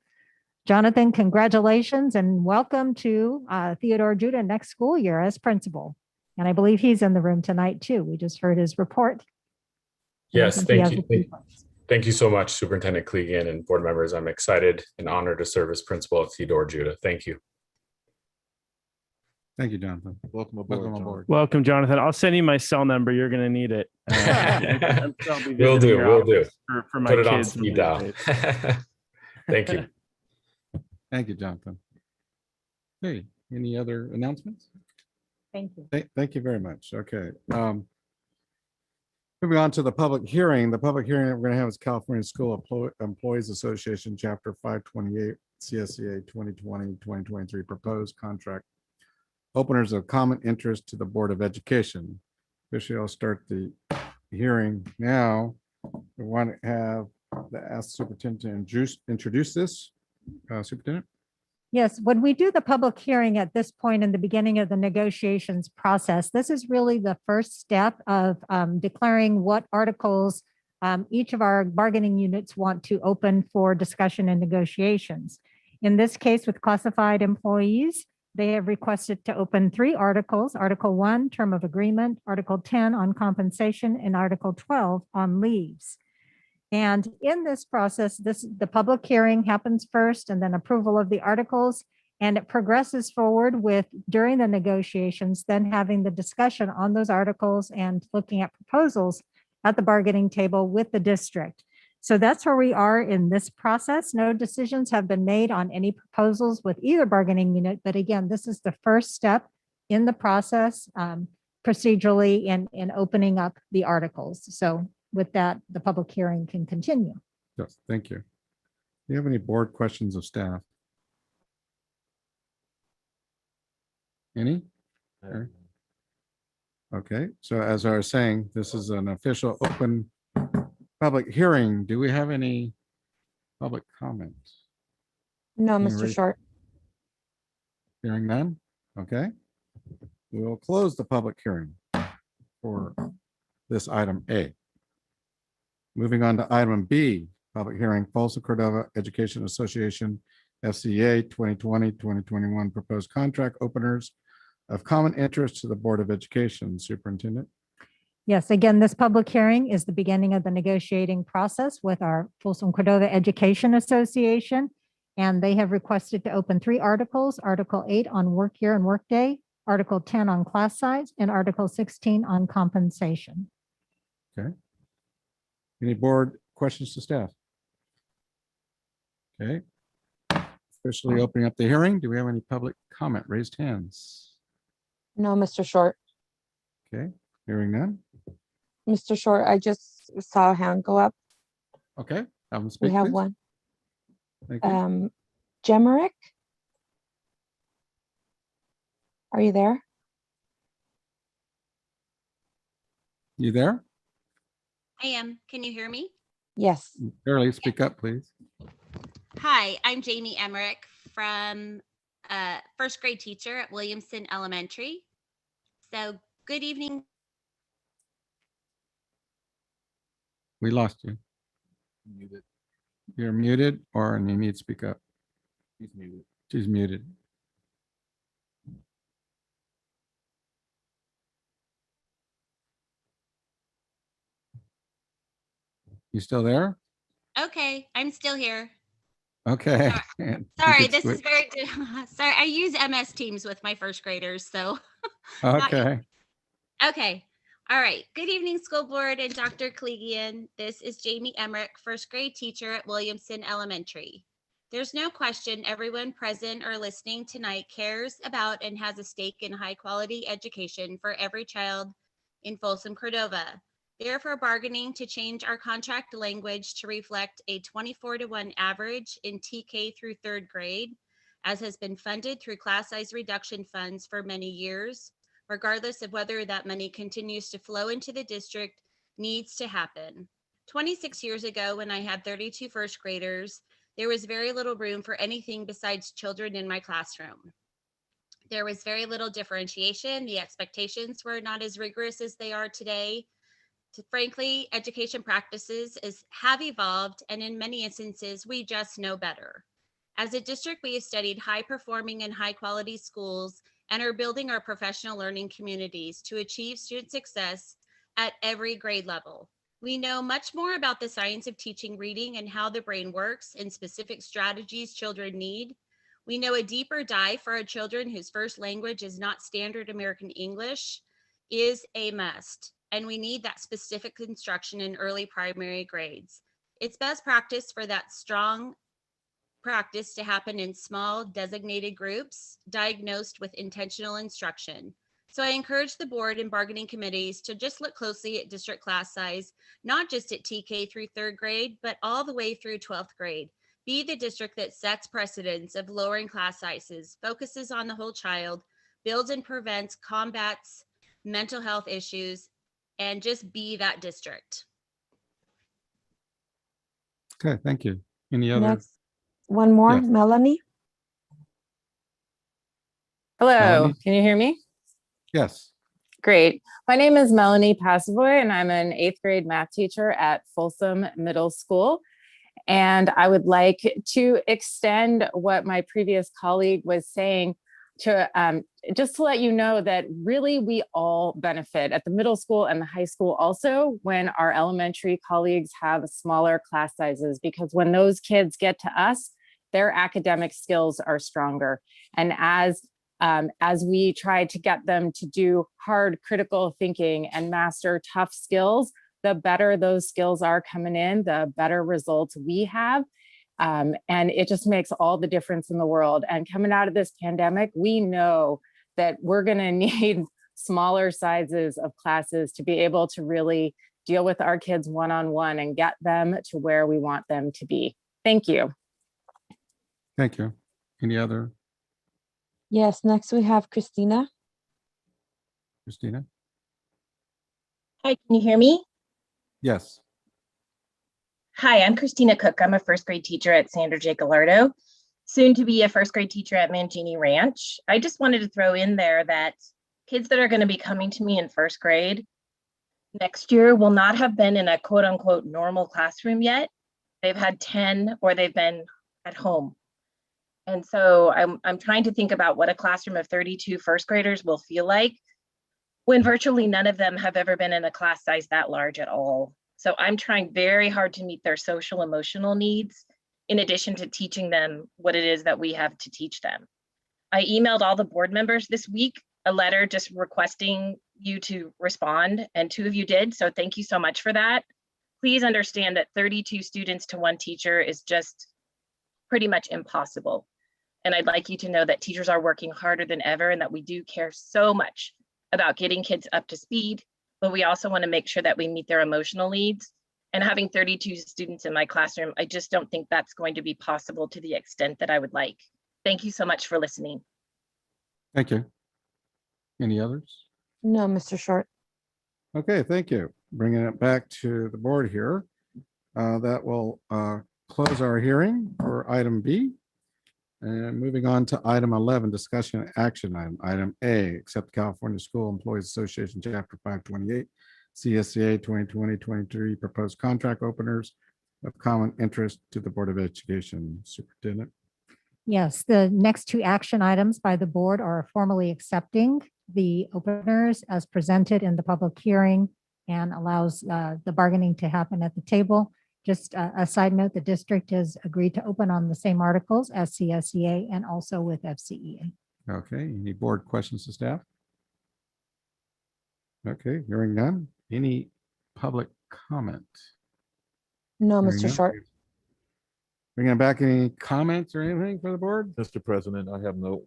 Jonathan, congratulations and welcome to Theodore Judah next school year as principal. And I believe he's in the room tonight too. We just heard his report. Yes, thank you. Thank you so much, Superintendent Clegan and board members. I'm excited and honored to serve as principal at Theodore Judah. Thank you. Thank you, Jonathan. Welcome aboard. Welcome aboard. Welcome, Jonathan. I'll send you my cell number. You're going to need it. Will do. Will do. For my Put it on kids speed dial. Thank you. Thank you, Jonathan. Hey, any other announcements? Thank you. Thank you very much. Okay. Moving on to the public hearing. The public hearing that we're going to have is California School Employees Association, Chapter 528, CSEA 2020-2023 proposed contract openers of common interest to the Board of Education. Officially, I'll start the hearing now. We want to have ask Superintendent to introduce this. Superintendent? Yes, when we do the public hearing at this point in the beginning of the negotiations process, this is really the first step of declaring what articles each of our bargaining units want to open for discussion and negotiations. In this case, with classified employees, they have requested to open 3 articles: Article 1, term of agreement, Article 10 on compensation, and Article 12 on leaves. And in this process, the public hearing happens first and then approval of the articles, and it progresses forward with, during the negotiations, then having the discussion on those articles and looking at proposals at the bargaining table with the district. So that's where we are in this process. No decisions have been made on any proposals with either bargaining unit, but again, this is the first step in the process procedurally in opening up the articles. So with that, the public hearing can continue. Yes, thank you. Do you have any board questions of staff? Any? Okay, so as I was saying, this is an official open public hearing. Do we have any public comments? No, Any Mr. raised- Short. Hearing none? Okay. We will close the public hearing for this item A. Moving on to item B, public hearing, Folsom Cordova Education Association, FCA 2020-2021 proposed contract openers of common interest to the Board of Education. Superintendent? Yes, again, this public hearing is the beginning of the negotiating process with our Folsom Cordova Education Association. And they have requested to open 3 articles: Article 8 on work year and workday, Article 10 on class size, and Article 16 on compensation. Okay. Any board questions to staff? Okay. Officially opening up the hearing. Do we have any public comment? Raised hands. No, Mr. Short. Okay, hearing none. Mr. Short, I just saw a hand go up. Okay, have them We speak, have please. one. Thank you. Jemerick? Are you there? You there? I am. Can you hear me? Yes. Barely, speak up, please. Hi, I'm Jamie Emmerich from first grade teacher at Williamson Elementary. So good evening. We lost you. Muted. You're muted, or you need to speak up. He's muted. She's muted. You still there? Okay, I'm still here. Okay. And you Sorry, could this is switch. very, sorry, I use MS Teams with my first graders, so. Okay. Okay. All right. Good evening, school board and Dr. Kaligian. This is Jamie Emmerich, first grade teacher at Williamson Elementary. There's no question everyone present or listening tonight cares about and has a stake in high quality education for every child in Folsom Cordova. Therefore, bargaining to change our contract language to reflect a 24-to-1 average in TK through third grade, as has been funded through class size reduction funds for many years, regardless of whether that money continues to flow into the district, needs to happen. 26 years ago, when I had 32 first graders, there was very little room for anything besides children in my classroom. There was very little differentiation. The expectations were not as rigorous as they are today. Frankly, education practices have evolved, and in many instances, we just know better. As a district, we have studied high-performing and high-quality schools and are building our professional learning communities to achieve student success at every grade level. We know much more about the science of teaching reading and how the brain works and specific strategies children need. We know a deeper dive for our children whose first language is not standard American English is a must, and we need that specific instruction in early primary grades. It's best practice for that strong practice to happen in small designated groups diagnosed with intentional instruction. So I encourage the board and bargaining committees to just look closely at district class size, not just at TK through third grade, but all the way through 12th grade. Be the district that sets precedents of lowering class sizes, focuses on the whole child, builds and prevents, combats mental health issues, and just be that district. Okay, thank you. Any other? Next, one more, Yes. Melanie. Hello, Melanie? can you hear me? Yes. Great. My name is Melanie Passavoy, and I'm an 8th grade math teacher at Folsom Middle School. And I would like to extend what my previous colleague was saying to just to let you know that really we all benefit at the middle school and the high school also when our elementary colleagues have smaller class sizes, because when those kids get to us, their academic skills are stronger. And as we try to get them to do hard critical thinking and master tough skills, the better those skills are coming in, the better results we have. And it just makes all the difference in the world. And coming out of this pandemic, we know that we're going to need smaller sizes of classes to be able to really deal with our kids one-on-one and get them to where we want them to be. Thank you. Thank you. Any other? Yes, next we have Christina. Christina? Hi, can you hear me? Yes. Hi, I'm Christina Cook. I'm a first grade teacher at Sandra J. Gallardo, soon to be a first grade teacher at Mangini Ranch. I just wanted to throw in there that kids that are going to be coming to me in first grade next year will not have been in a quote unquote normal classroom yet. They've had 10 or they've been at home. And so I'm trying to think about what a classroom of 32 first graders will feel like when virtually none of them have ever been in a class size that large at all. So I'm trying very hard to meet their social emotional needs, in addition to teaching them what it is that we have to teach them. I emailed all the board members this week a letter just requesting you to respond, and 2 of you did. So thank you so much for that. Please understand that 32 students to 1 teacher is just pretty much impossible. And I'd like you to know that teachers are working harder than ever and that we do care so much about getting kids up to speed, but we also want to make sure that we meet their emotional needs. And having 32 students in my classroom, I just don't think that's going to be possible to the extent that I would like. Thank you so much for listening. Thank you. Any others? No, Mr. Short. Okay, thank you. Bringing it back to the board here. That will close our hearing for item B. And moving on to item 11, discussion and action item. Item A, accept California School Employees Association Chapter 528, CSCA 2020-23 proposed contract openers of common interest to the Board of Education. Superintendent. Yes, the next 2 action items by the board are formally accepting the openers as presented in the public hearing and allows the bargaining to happen at the table. Just a side note, the district has agreed to open on the same articles as CSEA and also with FCEA. Okay, any board questions to staff? Okay, hearing none. Any public comment? No, Hearing Mr. none. Short. Bringing back any comments or anything for the board? Mr. President, I have no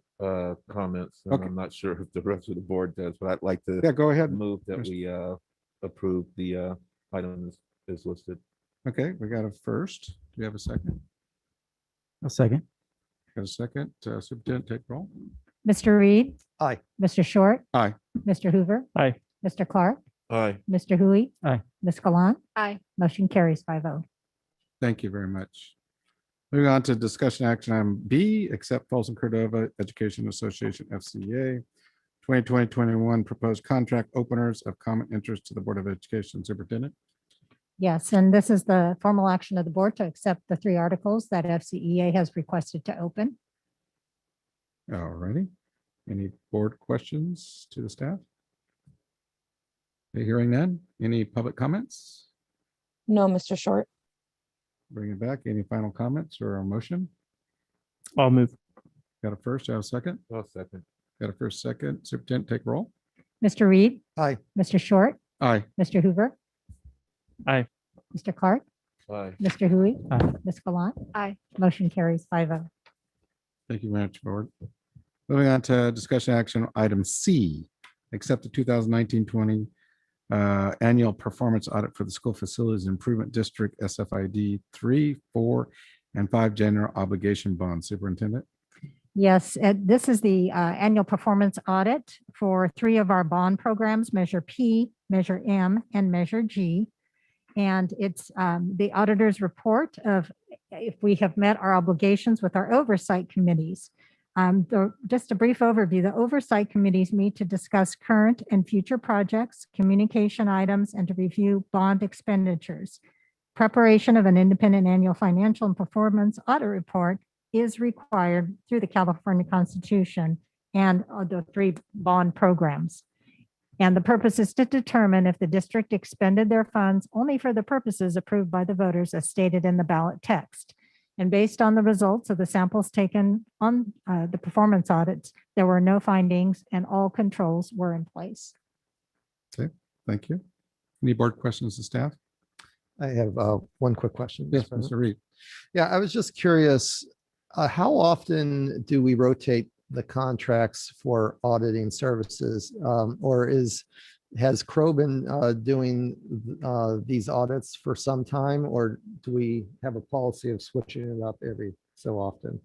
comments, and Okay. I'm not sure if the rest of the board does, but I'd like to Yeah, go ahead. move that we approve the item is listed. Okay, we got a first. Do we have a second? A second. Got a second. Superintendent, take roll. Mr. Reed, Aye. Mr. Short, Aye. Mr. Hoover, Aye. Mr. Clark, Aye. Mr. Hui, Aye. Ms. Gallant, Aye. motion carries 5-0. Thank you very much. Moving on to discussion action item B, accept Folsom Cordova Education Association FCA 2020-21 proposed contract openers of common interest to the Board of Education. Superintendent. Yes, and this is the formal action of the board to accept the 3 articles that FCEA has requested to open. All righty. Any board questions to the staff? Okay, hearing none. Any public comments? No, Mr. Short. Bring it back. Any final comments or a motion? I'll move. Got a first, have a second? I'll second. Got a first, second. Superintendent, take roll. Mr. Reed, Aye. Mr. Short, Aye. Mr. Hoover, Aye. Mr. Clark, Aye. Mr. Hui, Aye. Ms. Gallant, Aye. motion carries 5-0. Thank you very much, board. Moving on to discussion action item C, accept the 2019-20 annual performance audit for the School Facilities Improvement District SFID 3, 4, and 5 general obligation bonds. Superintendent. Yes, this is the annual performance audit for 3 of our bond programs, Measure P, Measure M, and Measure G. And it's the auditor's report of if we have met our obligations with our oversight committees. Just a brief overview, the oversight committees meet to discuss current and future projects, communication items, and to review bond expenditures. Preparation of an independent annual financial and performance audit report is required through the California Constitution and the 3 bond programs. And the purpose is to determine if the district expended their funds only for the purposes approved by the voters as stated in the ballot text. And based on the results of the samples taken on the performance audits, there were no findings and all controls were in place. Okay, thank you. Any board questions to staff? I have one quick question. Yes, Mr. President. Mr. Reed. Yeah, I was just curious, how often do we rotate the contracts for auditing services? Or has Crow been doing these audits for some time, or do we have a policy of switching it up every so often?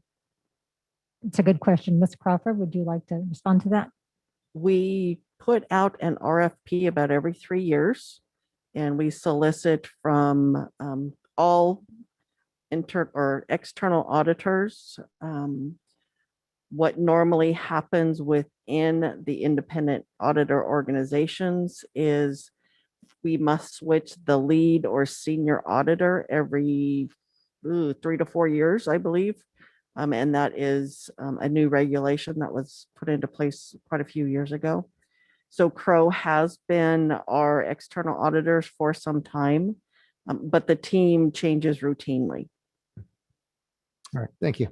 It's a good question. Ms. Crawford, would you like to respond to that? We put out an RFP about every 3 years, and we solicit from all internal or external auditors. What normally happens within the independent auditor organizations is we must switch the lead or senior auditor every 3 to 4 years, I believe. And that is a new regulation that was put into place quite a few years ago. So Crow has been our external auditors for some time, but the team changes routinely. All right, thank you.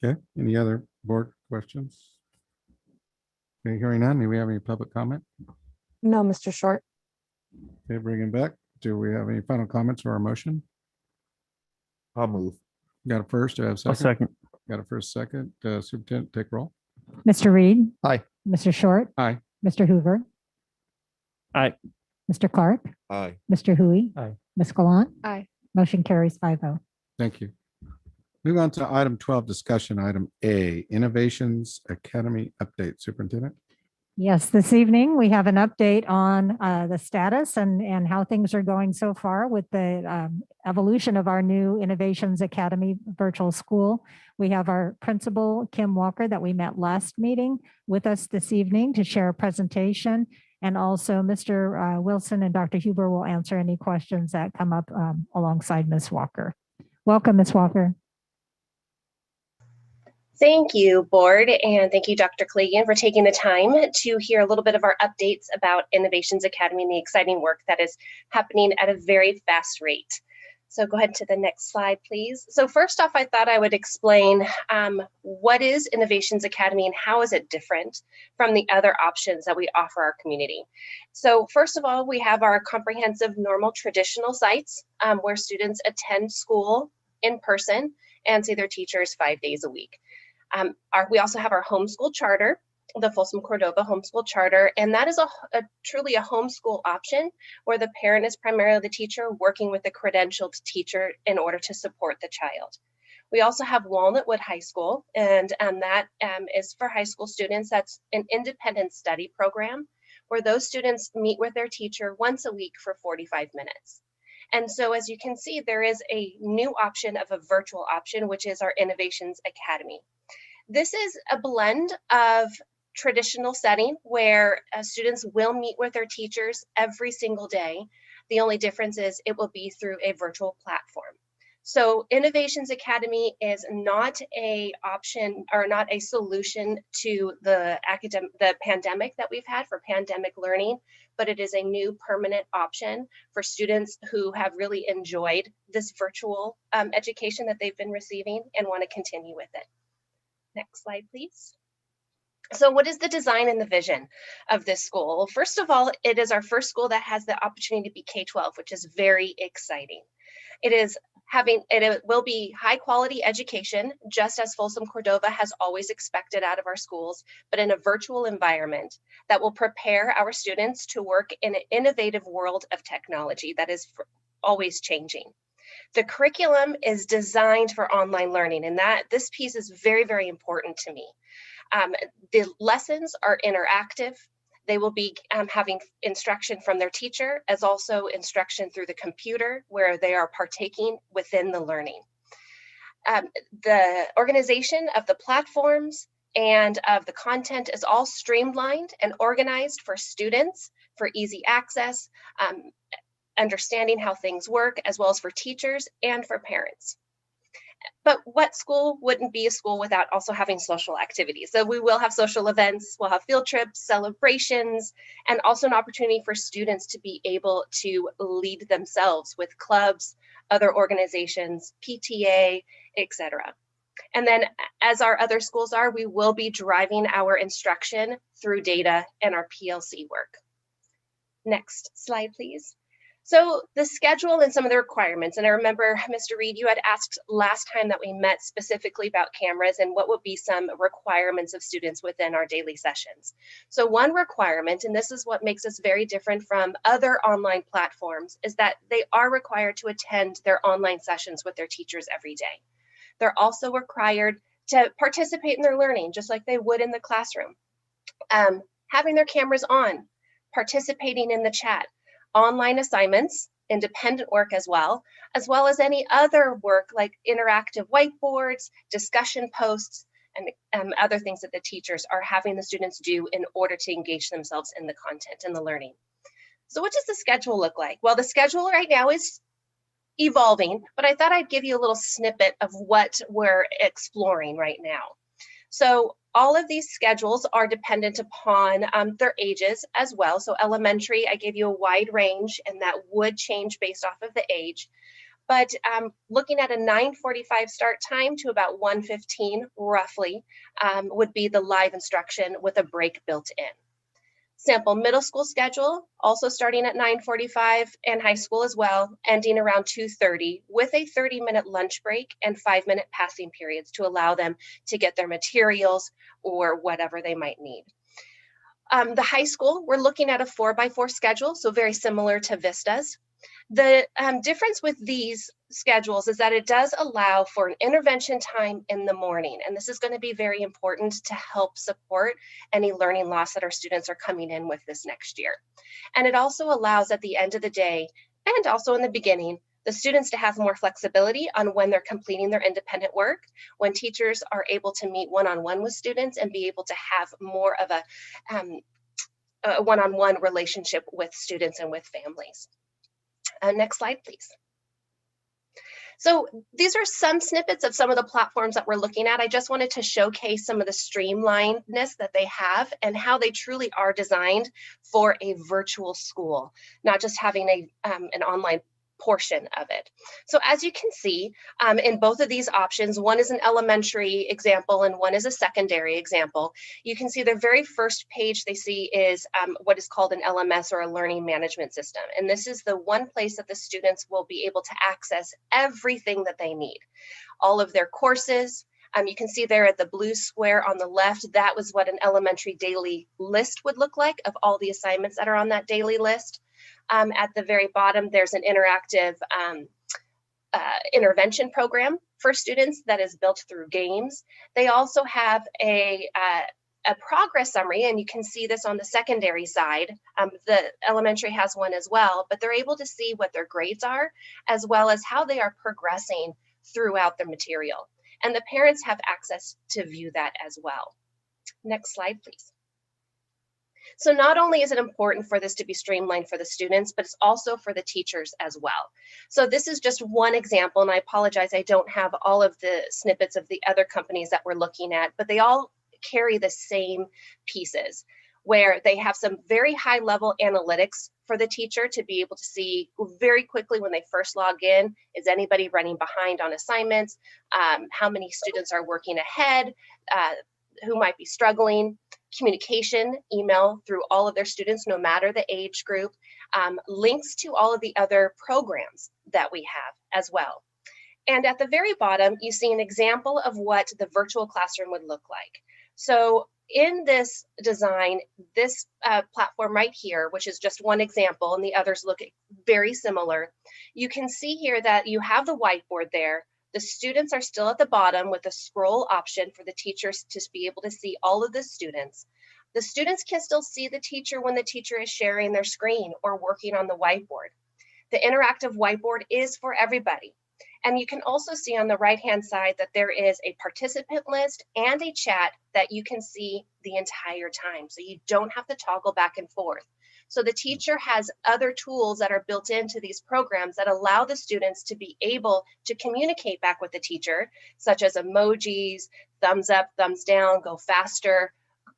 Okay, any other board questions? Okay, hearing none, do we have any public comment? No, Mr. Short. Okay, bringing back. Do we have any final comments or a motion? I'll move. Got a first, do I have a I'll second? second. Got a first, second. Superintendent, take roll. Mr. Reed, Aye. Mr. Short, Aye. Mr. Hoover, Aye. Mr. Clark, Aye. Mr. Hui, Aye. Ms. Gallant, Aye. motion carries 5-0. Thank you. Move on to item 12, discussion item A, Innovations Academy update. Superintendent. Yes, this evening we have an update on the status and how things are going so far with the evolution of our new Innovations Academy virtual school. We have our principal, Kim Walker, that we met last meeting with us this evening to share a presentation. And also Mr. Wilson and Dr. Huber will answer any questions that come up alongside Ms. Walker. Welcome, Ms. Walker. Thank you, board, and thank you, Dr. Clegan, for taking the time to hear a little bit of our updates about Innovations Academy and the exciting work that is happening at a very fast rate. So go ahead to the next slide, please. So first off, I thought I would explain what is Innovations Academy and how is it different from the other options that we offer our community. So first of all, we have our comprehensive normal traditional sites where students attend school in person and see their teachers 5 days a week. We also have our homeschool charter, the Folsom Cordova Homeschool Charter, and that is truly a homeschool option where the parent is primarily the teacher working with a credentialed teacher in order to support the child. We also have Walnutwood High School, and that is for high school students. That's an independent study program where those students meet with their teacher once a week for 45 minutes. And so as you can see, there is a new option of a virtual option, which is our Innovations Academy. This is a blend of traditional setting where students will meet with their teachers every single day. The only difference is it will be through a virtual platform. So Innovations Academy is not a option or not a solution to the pandemic that we've had for pandemic learning, but it is a new permanent option for students who have really enjoyed this virtual education that they've been receiving and want to continue with it. Next slide, please. So what is the design and the vision of this school? Well, first of all, it is our first school that has the opportunity to be K-12, which is very exciting. It will be high quality education, just as Folsom Cordova has always expected out of our schools, but in a virtual environment that will prepare our students to work in an innovative world of technology that is always changing. The curriculum is designed for online learning, and this piece is very, very important to me. The lessons are interactive. They will be having instruction from their teacher, as also instruction through the computer where they are partaking within the learning. The organization of the platforms and of the content is all streamlined and organized for students for easy access, understanding how things work, as well as for teachers and for parents. But what school wouldn't be a school without also having social activities? So we will have social events, we'll have field trips, celebrations, and also an opportunity for students to be able to lead themselves with clubs, other organizations, PTA, etc. And then as our other schools are, we will be driving our instruction through data and our PLC work. Next slide, please. So the schedule and some of the requirements, and I remember, Mr. Reed, you had asked last time that we met specifically about cameras and what would be some requirements of students within our daily sessions. So one requirement, and this is what makes us very different from other online platforms, is that they are required to attend their online sessions with their teachers every day. They're also required to participate in their learning, just like they would in the classroom. Having their cameras on, participating in the chat, online assignments, independent work as well as any other work like interactive whiteboards, discussion posts, and other things that the teachers are having the students do in order to engage themselves in the content and the learning. So what does the schedule look like? Well, the schedule right now is evolving, but I thought I'd give you a little snippet of what we're exploring right now. So all of these schedules are dependent upon their ages as well. So elementary, I gave you a wide range, and that would change based off of the age. But looking at a 9:45 start time to about 1:15 roughly would be the live instruction with a break built in. Sample middle school schedule, also starting at 9:45, and high school as well, ending around 2:30 with a 30-minute lunch break and 5-minute passing periods to allow them to get their materials or whatever they might need. The high school, we're looking at a 4x4 schedule, so very similar to Vista's. The difference with these schedules is that it does allow for an intervention time in the morning, and this is going to be very important to help support any learning loss that our students are coming in with this next year. And it also allows at the end of the day, and also in the beginning, the students to have more flexibility on when they're completing their independent work, when teachers are able to meet one-on-one with students and be able to have more of a one-on-one relationship with students and with families. Next slide, please. So these are some snippets of some of the platforms that we're looking at. I just wanted to showcase some of the streamlinedness that they have and how they truly are designed for a virtual school, not just having an online portion of it. So as you can see, in both of these options, one is an elementary example and one is a secondary example. You can see the very first page they see is what is called an LMS, or a learning management system. And this is the one place that the students will be able to access everything that they need. All of their courses. You can see there at the blue square on the left, that was what an elementary daily list would look like of all the assignments that are on that daily list. At the very bottom, there's an interactive intervention program for students that is built through games. They also have a progress summary, and you can see this on the secondary side. The elementary has one as well, but they're able to see what their grades are, as well as how they are progressing throughout the material. And the parents have access to view that as well. Next slide, please. So not only is it important for this to be streamlined for the students, but it's also for the teachers as well. So this is just one example, and I apologize, I don't have all of the snippets of the other companies that we're looking at, but they all carry the same pieces, where they have some very high level analytics for the teacher to be able to see very quickly when they first log in, is anybody running behind on assignments, how many students are working ahead, who might be struggling, communication, email through all of their students, no matter the age group, links to all of the other programs that we have as well. And at the very bottom, you see an example of what the virtual classroom would look like. So in this design, this platform right here, which is just one example, and the others look very similar, you can see here that you have the whiteboard there. The students are still at the bottom with a scroll option for the teachers to be able to see all of the students. The students can still see the teacher when the teacher is sharing their screen or working on the whiteboard. The interactive whiteboard is for everybody. And you can also see on the right-hand side that there is a participant list and a chat that you can see the entire time. So you don't have to toggle back and forth. So the teacher has other tools that are built into these programs that allow the students to be able to communicate back with the teacher, such as emojis, thumbs up, thumbs down, go faster,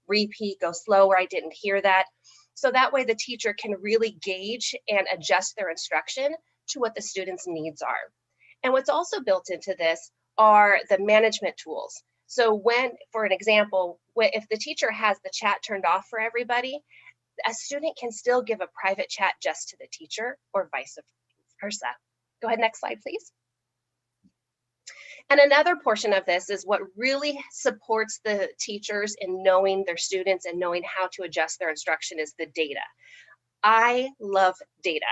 repeat, go slower, I didn't hear that. So that way the teacher can really gauge and adjust their instruction to what the students' needs are. And what's also built into this are the management tools. So when, for an example, if the teacher has the chat turned off for everybody, a student can still give a private chat just to the teacher or vice versa. Go ahead, next slide, please. And another portion of this is what really supports the teachers in knowing their students and knowing how to adjust their instruction is the data. I love data.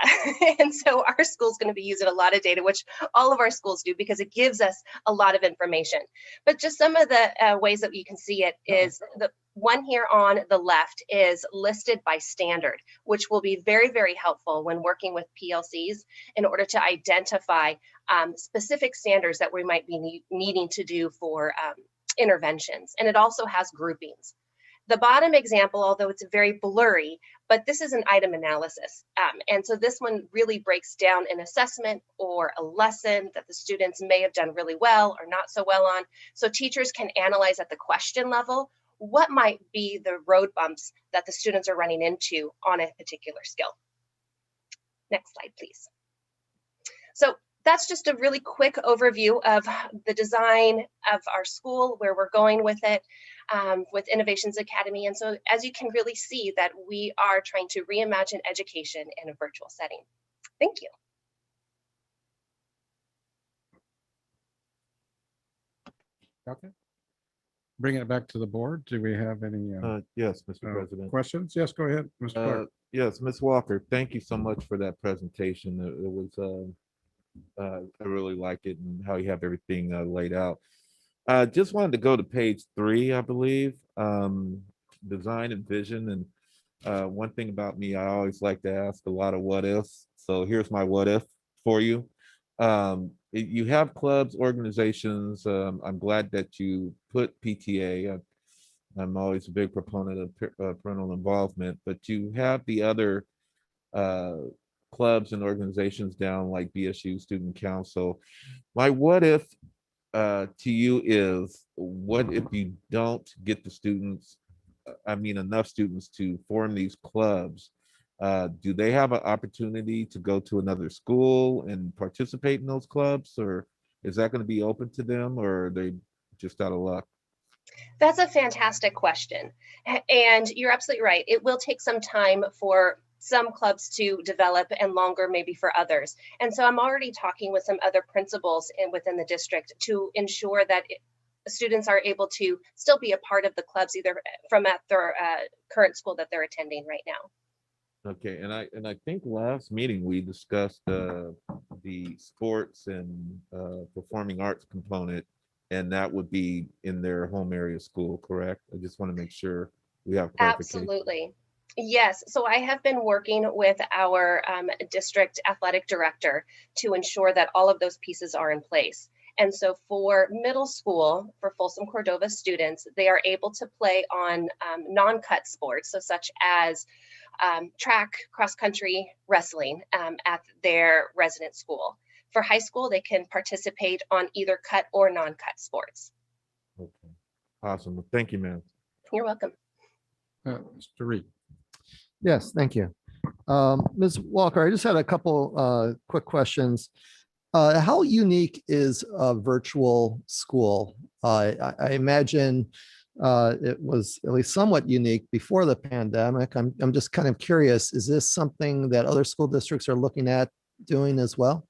And so our school's going to be using a lot of data, which all of our schools do, because it gives us a lot of information. But just some of the ways that you can see it is the one here on the left is listed by standard, which will be very, very helpful when working with PLCs in order to identify specific standards that we might be needing to do for interventions. And it also has groupings. The bottom example, although it's very blurry, but this is an item analysis. And so this one really breaks down an assessment or a lesson that the students may have done really well or not so well on. So teachers can analyze at the question level what might be the road bumps that the students are running into on a particular skill. Next slide, please. So that's just a really quick overview of the design of our school, where we're going with it, with Innovations Academy. And so as you can really see that we are trying to reimagine education in a virtual setting. Thank you. Okay. Bringing it back to the board. Do we have any yes, Mr. President. questions? Yes, go ahead, Mr. Clark. Yes, Ms. Walker, thank you so much for that presentation. It was I really like it and how you have everything laid out. Just wanted to go to page 3, I believe, design and vision. And one thing about me, I always like to ask a lot of what ifs. So here's my what if for you. You have clubs, organizations. I'm glad that you put PTA. I'm always a big proponent of parental involvement, but you have the other clubs and organizations down like BSU Student Council. My what if to you is, what if you don't get the students, enough students to form these clubs? Do they have an opportunity to go to another school and participate in those clubs, or is that going to be open to them, or are they just out of luck? That's a fantastic question. And you're absolutely right. It will take some time for some clubs to develop and longer maybe for others. And so I'm already talking with some other principals within the district to ensure that students are able to still be a part of the clubs, either from at their current school that they're attending right now. Okay, and I think last meeting we discussed the sports and performing arts component, and that would be in their home area school, correct? I just want to make sure we have clarification. Absolutely. Yes. So I have been working with our district athletic director to ensure that all of those pieces are in place. And so for middle school, for Folsom Cordova students, they are able to play on non-cut sports, so such as track, cross country, wrestling at their resident school. For high school, they can participate on either cut or non-cut sports. Okay, awesome. Thank you, ma'am. You're welcome. Mr. Reed. Yes, thank you. Ms. Walker, I just had a couple quick questions. How unique is a virtual school? I imagine it was at least somewhat unique before the pandemic. I'm just kind of curious, is this something that other school districts are looking at doing as well?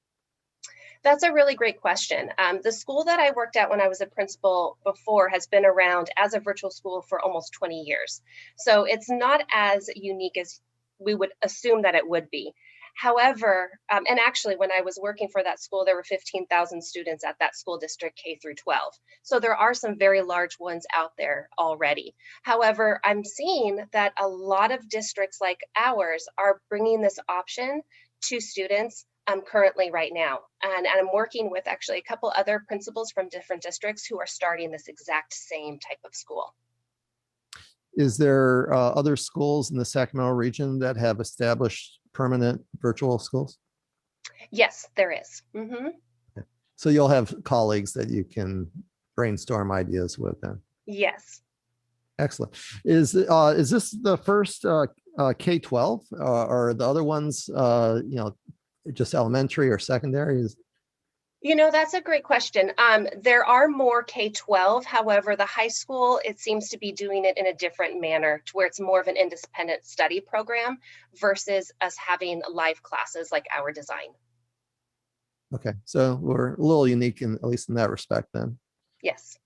That's a really great question. The school that I worked at when I was a principal before has been around as a virtual school for almost 20 years. So it's not as unique as we would assume that it would be. However, and actually when I was working for that school, there were 15,000 students at that school district K through 12. So there are some very large ones out there already. However, I'm seeing that a lot of districts like ours are bringing this option to students currently right now. And I'm working with actually a couple other principals from different districts who are starting this exact same type of school. Is there other schools in the Sacramento region that have established permanent virtual schools? Yes, there is. Mm-hmm. So you'll have colleagues that you can brainstorm ideas with then. Yes. Excellent. Is this the first K-12 or the other ones, just elementary or secondary? That's a great question. There are more K-12. However, the high school, it seems to be doing it in a different manner to where it's more of an independent study program versus us having live classes like our design. Okay, so we're a little unique at least in that respect then. Yes.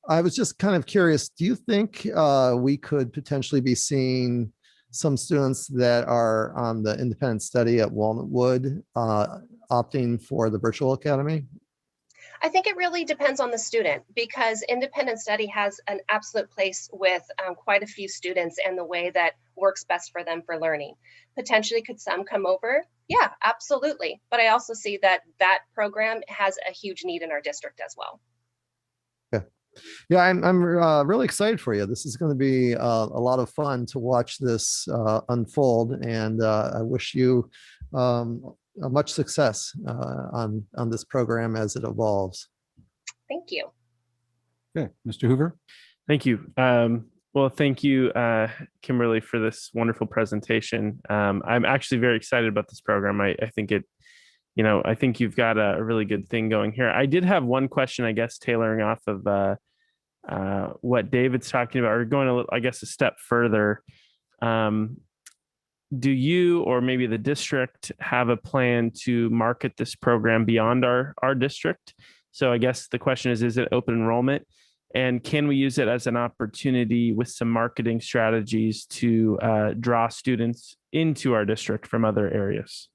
I was just kind of curious, do you think we could potentially be seeing some students that are on the independent study at Walnutwood opting for the virtual academy? I think it really depends on the student, because independent study has an absolute place with quite a few students and the way that works best for them for learning. Potentially could some come over? Yeah, absolutely. But I also see that that program has a huge need in our district as well. Yeah, I'm really excited for you. This is going to be a lot of fun to watch this unfold, and I wish you much success on this program as it evolves. Thank you. Okay, Mr. Hoover. Thank you. Well, thank you, Kimberly, for this wonderful presentation. I'm actually very excited about this program. I think it, I think you've got a really good thing going here. I did have one question, I guess, tailoring off of what David's talking about, or going a step further. Do you, or maybe the district, have a plan to market this program beyond our district? So I guess the question is it open enrollment? And can we use it as an opportunity with some marketing strategies to draw students into our district from other areas?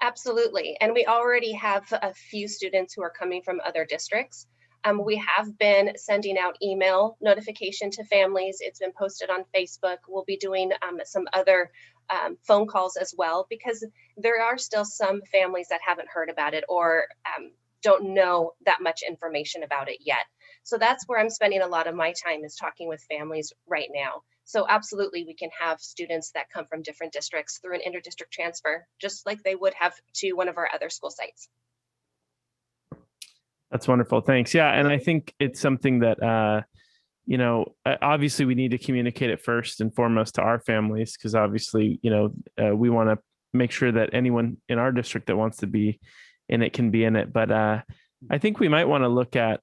Absolutely. And we already have a few students who are coming from other districts. We have been sending out email notification to families. It's been posted on Facebook. We'll be doing some other phone calls as well, because there are still some families that haven't heard about it or don't know that much information about it yet. So that's where I'm spending a lot of my time, is talking with families right now. So absolutely, we can have students that come from different districts through an interdistrict transfer, just like they would have to one of our other school sites. That's wonderful. Thanks. Yeah. And I think it's something that, obviously we need to communicate it first and foremost to our families, because obviously, we want to make sure that anyone in our district that wants to be in it can be in it. But I think we might want to look at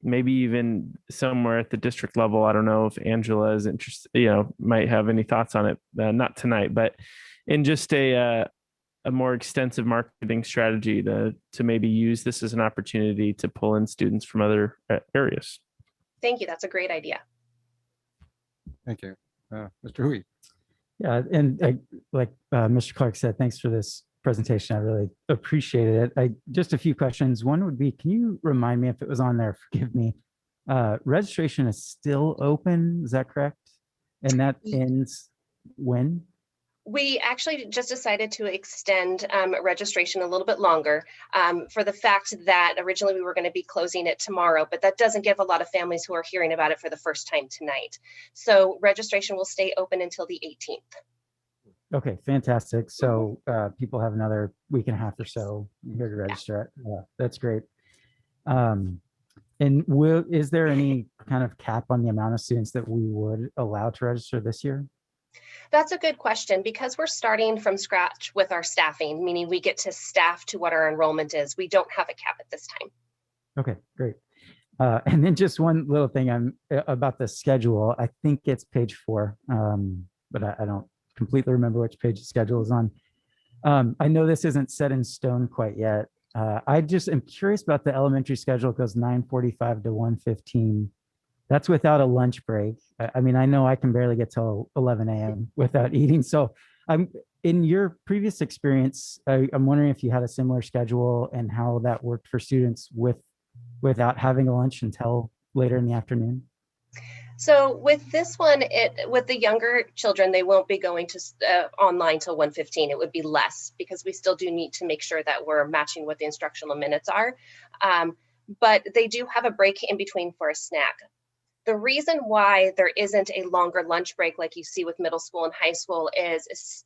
maybe even somewhere at the district level. I don't know if Angela is interested, might have any thoughts on it, not tonight, but in just a more extensive marketing strategy to maybe use this as an opportunity to pull in students from other areas. Thank you. That's a great idea. Thank you. Mr. Hui. Yeah, and like Mr. Clark said, thanks for this presentation. I really appreciated it. Just a few questions. One would be, can you remind me if it was on there? Forgive me. Registration is still open. Is that correct? And that ends when? We actually just decided to extend registration a little bit longer for the fact that originally we were going to be closing it tomorrow, but that doesn't give a lot of families who are hearing about it for the first time tonight. So registration will stay open until the 18th. Okay, fantastic. So people have another week and a half or so here to register. That's great. And is there any kind of cap on the amount of students that we would allow to register this year? That's a good question, because we're starting from scratch with our staffing, meaning we get to staff to what our enrollment is. We don't have a cap at this time. Okay, great. And then just one little thing about the schedule. I think it's page 4, but I don't completely remember which page the schedule is on. I know this isn't set in stone quite yet. I just am curious about the elementary schedule. It goes 9:45 to 1:15. That's without a lunch break. I mean, I know I can barely get till 11 a.m. without eating. So in your previous experience, I'm wondering if you had a similar schedule and how that worked for students without having a lunch until later in the afternoon. So with this one, with the younger children, they won't be going to online till 1:15. It would be less, because we still do need to make sure that we're matching what the instructional minutes are. But they do have a break in between for a snack. The reason why there isn't a longer lunch break like you see with middle school and high school is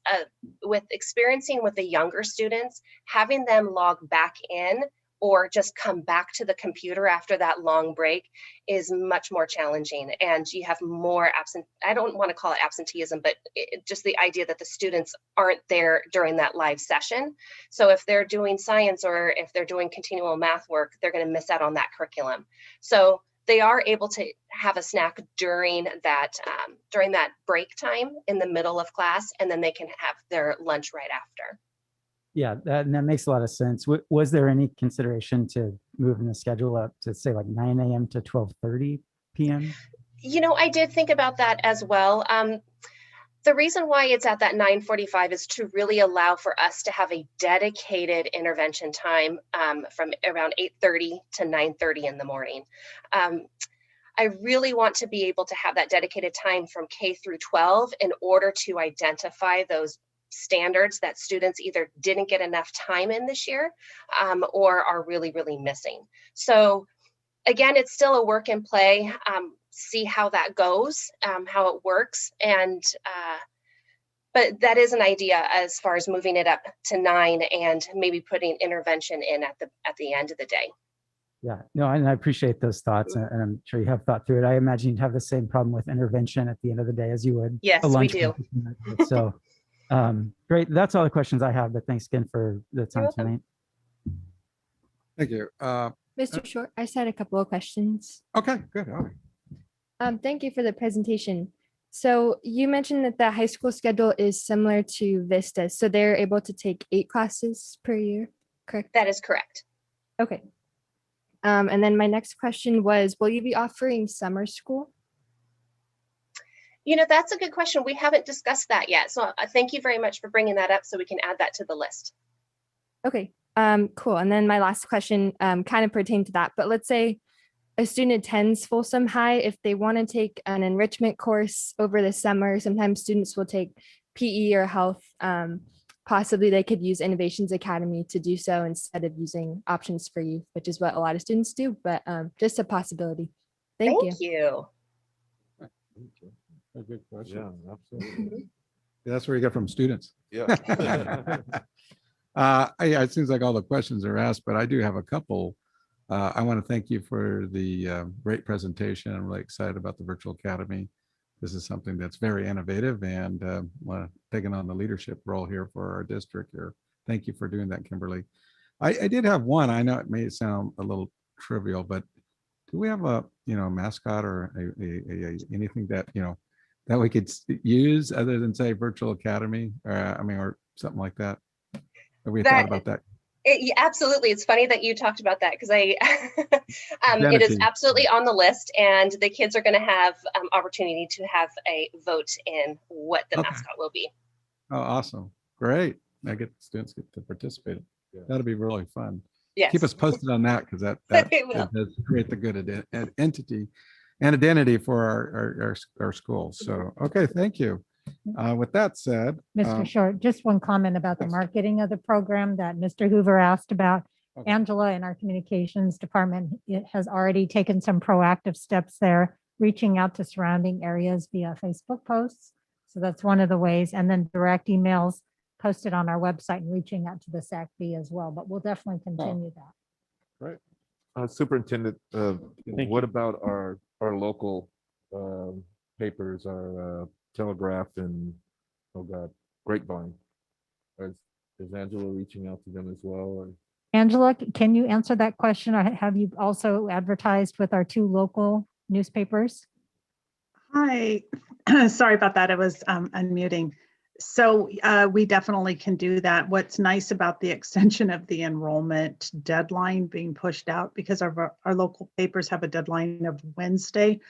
with experiencing with the younger students, having them log back in or just come back to the computer after that long break is much more challenging. And you have more I don't want to call it absenteeism, but just the idea that the students aren't there during that live session. So if they're doing science or if they're doing continual math work, they're going to miss out on that curriculum. So they are able to have a snack during that break time in the middle of class, and then they can have their lunch right after. Yeah, that makes a lot of sense. Was there any consideration to moving the schedule up to say like 9 a.m. to 12:30 p.m.? I did think about that as well. The reason why it's at that 9:45 is to really allow for us to have a dedicated intervention time from around 8:30 to 9:30 in the morning. I really want to be able to have that dedicated time from K through 12 in order to identify those standards that students either didn't get enough time in this year or are really, really missing. So again, it's still a work in play. See how that goes, how it works. But that is an idea as far as moving it up to 9 and maybe putting intervention in at the end of the day. Yeah, no, and I appreciate those thoughts, and I'm sure you have thought through it. I imagine you'd have the same problem with intervention at the end of the day as you would. Yes, we do. So great. That's all the questions I have, but thanks again for the time tonight. Thank you. Mr. Short, I just had a couple of questions. Okay, good. All right. Thank you for the presentation. So you mentioned that the high school schedule is similar to Vista, so they're able to take 8 classes per year, correct? That is correct. Okay. And then my next question was, will you be offering summer school? That's a good question. We haven't discussed that yet. So thank you very much for bringing that up so we can add that to the list. Okay, cool. And then my last question kind of pertained to that, but let's say a student attends Folsom High, if they want to take an enrichment course over the summer, sometimes students will take PE or health possibly they could use Innovations Academy to do so instead of using Options for Youth, which is what a lot of students do, but just a possibility. Thank you. A good question. Yeah, absolutely. That's where you get from students. Yeah. It seems like all the questions are asked, but I do have a couple. I want to thank you for the great presentation. I'm really excited about the Virtual Academy. This is something that's very innovative, and taking on the leadership role here for our district here. Thank you for doing that, Kimberly. I did have one. I know it may sound a little trivial, but do we have a mascot or anything that that we could use other than say Virtual Academy, or something like that? Have we thought about that? Yeah, absolutely. It's funny that you talked about that because it is absolutely on the list, and the kids are going to have opportunity to have a vote in what the mascot will be. Oh, awesome. Great. I get students get to participate. Yeah. That'll be really fun. Yes. Keep us posted on that, because that It will. does create the good entity and identity for our schools. So, okay, thank you. With that said, Mr. Short, just one comment about the marketing of the program that Mr. Hoover asked about. Okay. Angela in our communications department has already taken some proactive steps there, reaching out to surrounding areas via Facebook posts. So that's one of the ways, and then direct emails posted on our website and reaching out to the SACB as well. But we'll definitely continue that. Right. Superintendent, Thank what you. about our local papers, our Telegraph and, oh God, Grapevine? Is Angela reaching out to them as well? Or? Angela, can you answer that question? Or have you also advertised with our 2 local newspapers? Hi, sorry about that. I was unmuting. So we definitely can do that. What's nice about the extension of the enrollment deadline being pushed out, because our local papers have a deadline of Wednesday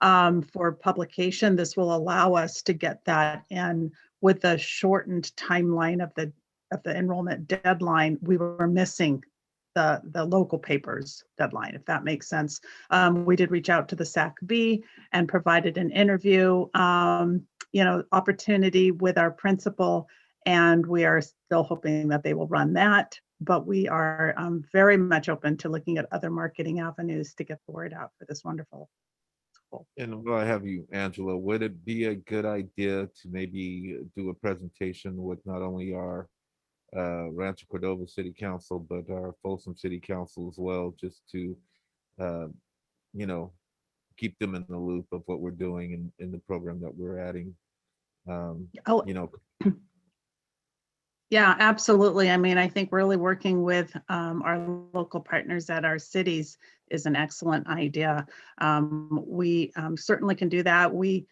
for publication, this will allow us to get that in with a shortened timeline of the enrollment deadline. We were missing the local papers deadline, if that makes sense. We did reach out to the SACB and provided an interview, opportunity with our principal, and we are still hoping that they will run that. But we are very much open to looking at other marketing avenues to get the word out for this wonderful school. And while I have you, Angela, would it be a good idea to maybe do a presentation with not only our Rancho Cordova City Council, but our Folsom City Council as well, just to, keep them in the loop of what we're doing in the program that we're adding? Yeah, absolutely. I mean, I think really working with our local partners at our cities is an excellent idea. We certainly can do that. We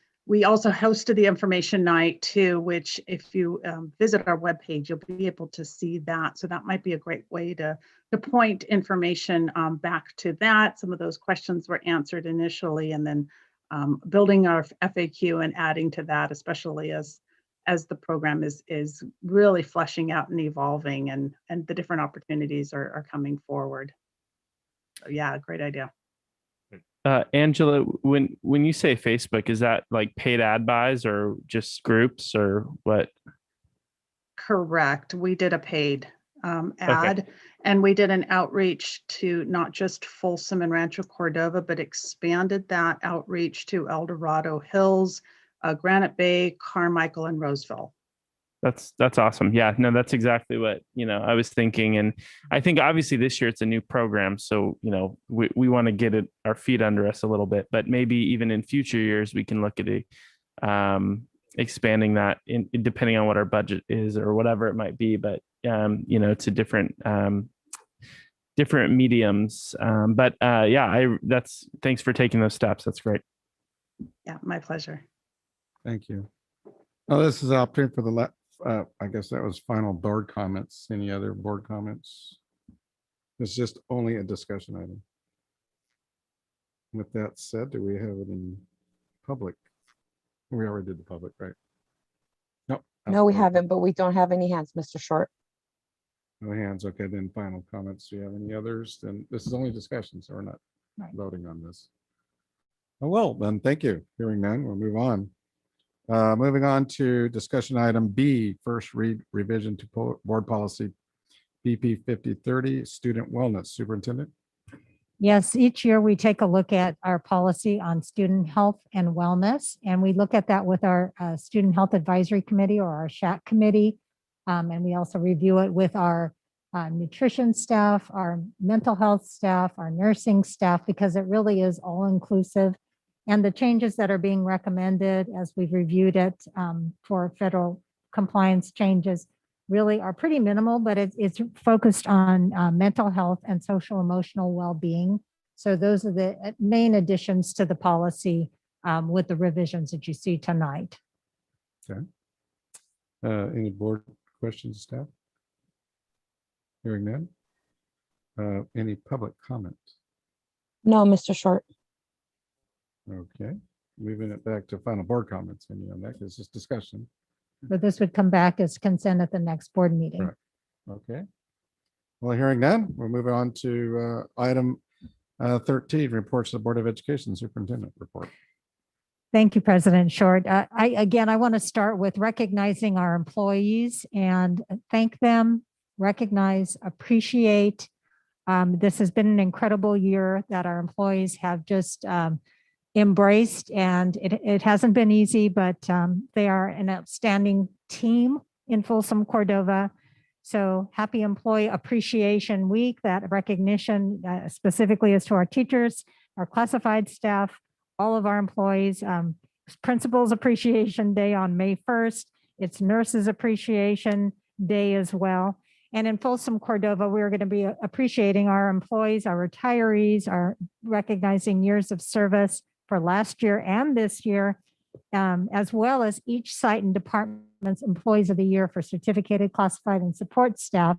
also hosted the information night too, which if you visit our webpage, you'll be able to see that. So that might be a great way to point information back to that. Some of those questions were answered initially, and then building our FAQ and adding to that, especially as the program is really fleshing out and evolving, and the different opportunities are coming forward. So yeah, great idea. Angela, when you say Facebook, is that like paid ad buys or just groups or what? Correct. We did a paid ad, and we did an outreach to not just Folsom and Rancho Cordova, but expanded that outreach to El Dorado Hills, Granite Bay, Carmichael, and Roseville. That's awesome. Yeah, no, that's exactly what, I was thinking. And I think obviously this year it's a new program. So, we want to get our feet under us a little bit, but maybe even in future years, we can look at expanding that depending on what our budget is or whatever it might be, but, to different mediums. Thanks for taking those steps. That's great. Yeah, my pleasure. Thank you. Oh, this is an opportunity for the I guess that was final board comments. Any other board comments? It's just only a discussion item. With that said, do we have it in public? We already did the public, right? Nope. No, we haven't, but we don't have any hands, Mr. Short. No hands. Okay, then final comments. Do you have any others? Then this is only discussion, so we're not voting on this. Oh, well, then thank you. Hearing none, we'll move on. Moving on to discussion item B, first read revision to board policy BP 5030, student wellness. Superintendent. Yes, each year we take a look at our policy on student health and wellness, and we look at that with our Student Health Advisory Committee, or our SHAC committee. And we also review it with our nutrition staff, our mental health staff, our nursing staff, because it really is all inclusive. And the changes that are being recommended as we've reviewed it for federal compliance changes really are pretty minimal, but it's focused on mental health and social emotional well-being. So those are the main additions to the policy with the revisions that you see tonight. Okay. Any board questions, staff? Hearing none. Any public comment? No, Mr. Short. Okay, moving it back to final board comments. Any on that? It's just discussion. But this would come back as consent at the next board meeting. Right. Okay. Well, hearing none, we'll move on to item 13, reports to the Board of Education Superintendent report. Thank you, President Short. I want to start with recognizing our employees and thank them, recognize, appreciate. This has been an incredible year that our employees have just embraced, and it hasn't been easy, but they are an outstanding team in Folsom Cordova. So happy Employee Appreciation Week. That recognition specifically is to our teachers, our classified staff, all of our employees. Principals Appreciation Day on May 1st. It's Nurses Appreciation Day as well. And in Folsom Cordova, we're going to be appreciating our employees, our retirees, our recognizing years of service for last year and this year, as well as each site and department's Employees of the Year for certificated, classified, and support staff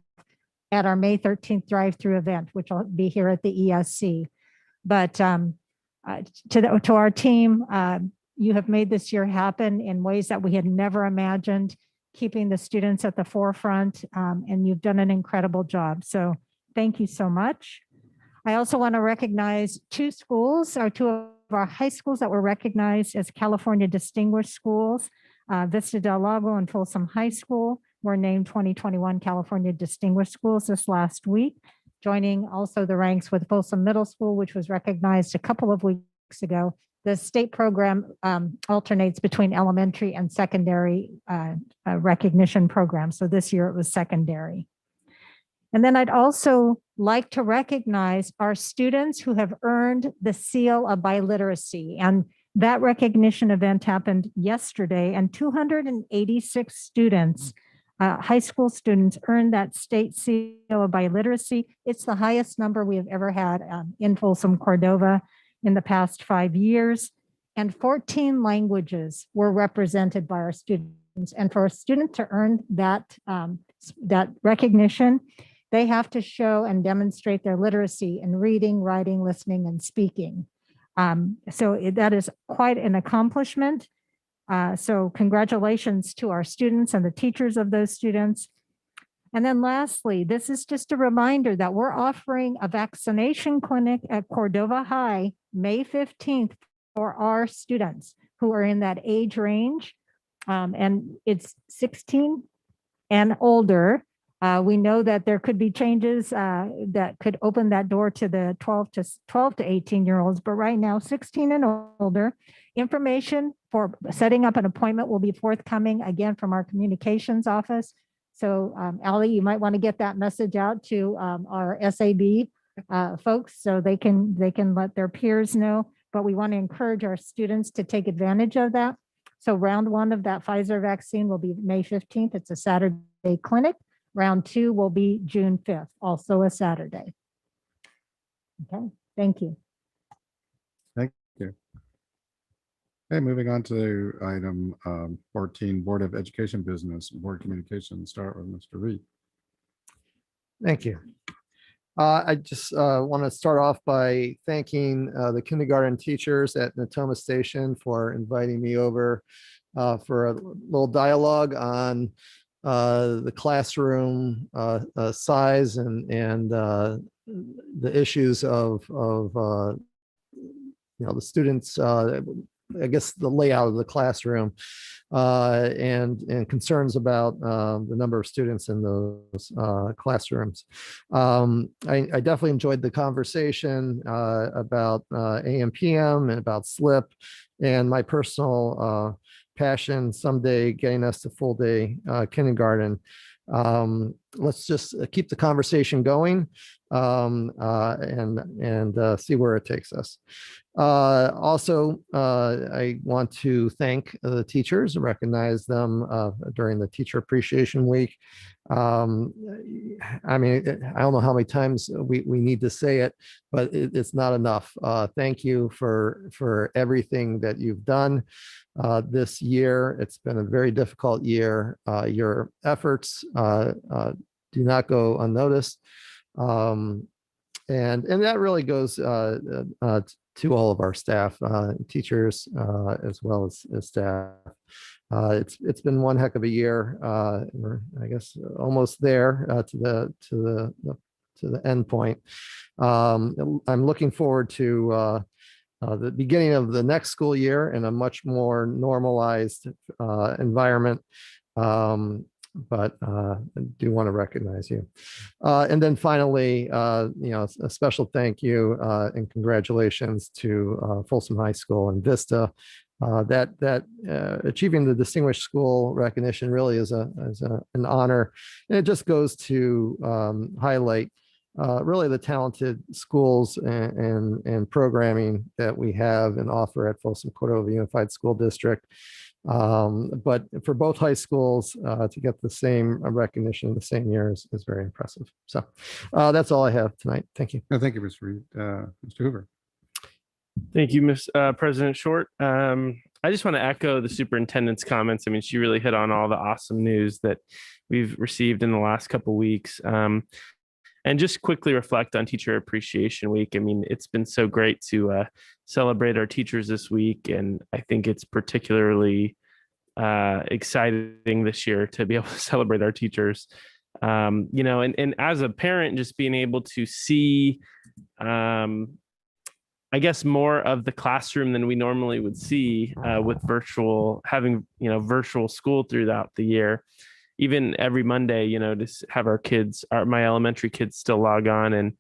at our May 13th drive-through event, which will be here at the ESC. But to our team, you have made this year happen in ways that we had never imagined, keeping the students at the forefront, and you've done an incredible job. So thank you so much. I also want to recognize two of our high schools that were recognized as California Distinguished Schools. Vista Del Lago and Folsom High School were named 2021 California Distinguished Schools this last week, joining also the ranks with Folsom Middle School, which was recognized a couple of weeks ago. The state program alternates between elementary and secondary recognition programs. So this year it was secondary. And then I'd also like to recognize our students who have earned the seal of biliteracy. And that recognition event happened yesterday, and 286 students, high school students, earned that state seal of biliteracy. It's the highest number we have ever had in Folsom Cordova in the past 5 years. And 14 languages were represented by our students. And for a student to earn that, that recognition, they have to show and demonstrate their literacy in reading, writing, listening, and speaking. So that is quite an accomplishment. So congratulations to our students and the teachers of those students. And then lastly, this is just a reminder that we're offering a vaccination clinic at Cordova High, May 15th, for our students who are in that age range. And it's 16 and older. We know that there could be changes that could open that door to the 12 to 18-year-olds, but right now 16 and older. Information for setting up an appointment will be forthcoming again from our communications office. So Allie, you might want to get that message out to our SAB folks so they can let their peers know, but we want to encourage our students to take advantage of that. So round 1 of that Pfizer vaccine will be May 15th. It's a Saturday clinic. Round 2 will be June 5th, also a Saturday. Okay, thank you. Thank you. Okay, moving on to item 14, Board of Education Business, Board Communication. Start with Mr. Reed. Thank you. I just want to start off by thanking the kindergarten teachers at Natoma Station for inviting me over for a little dialogue on the classroom size and the issues of the students I guess, the layout of the classroom and concerns about the number of students in those classrooms. I definitely enjoyed the conversation about AM PM and about SLIP, and my personal passion someday getting us to full day kindergarten. Let's just keep the conversation going and see where it takes us. Also, I want to thank the teachers and recognize them during the Teacher Appreciation Week. I mean, I don't know how many times we need to say it, but it's not enough. Thank you for everything that you've done this year. It's been a very difficult year. Your efforts do not go unnoticed. And that really goes to all of our staff, teachers, as well as staff. It's been one heck of a year. We're, I guess, almost there to the end point. I'm looking forward to the beginning of the next school year in a much more normalized environment. But I do want to recognize you. And then finally, a special thank you and congratulations to Folsom High School and Vista. That achieving the Distinguished School recognition really is an honor. And it just goes to highlight really the talented schools and programming that we have and offer at Folsom Cordova Unified School District. But for both high schools to get the same recognition in the same year is very impressive. So that's all I have tonight. Thank you. Thank you, Mr. Reed. Mr. Hoover. Thank you, President Short. I just want to echo the superintendent's comments. I mean, she really hit on all the awesome news that we've received in the last couple of weeks. And just quickly reflect on Teacher Appreciation Week. I mean, it's been so great to celebrate our teachers this week. And I think it's particularly exciting this year to be able to celebrate our teachers. And as a parent, just being able to see, I guess, more of the classroom than we normally would see with having virtual school throughout the year. Even every Monday, to have my elementary kids still log on and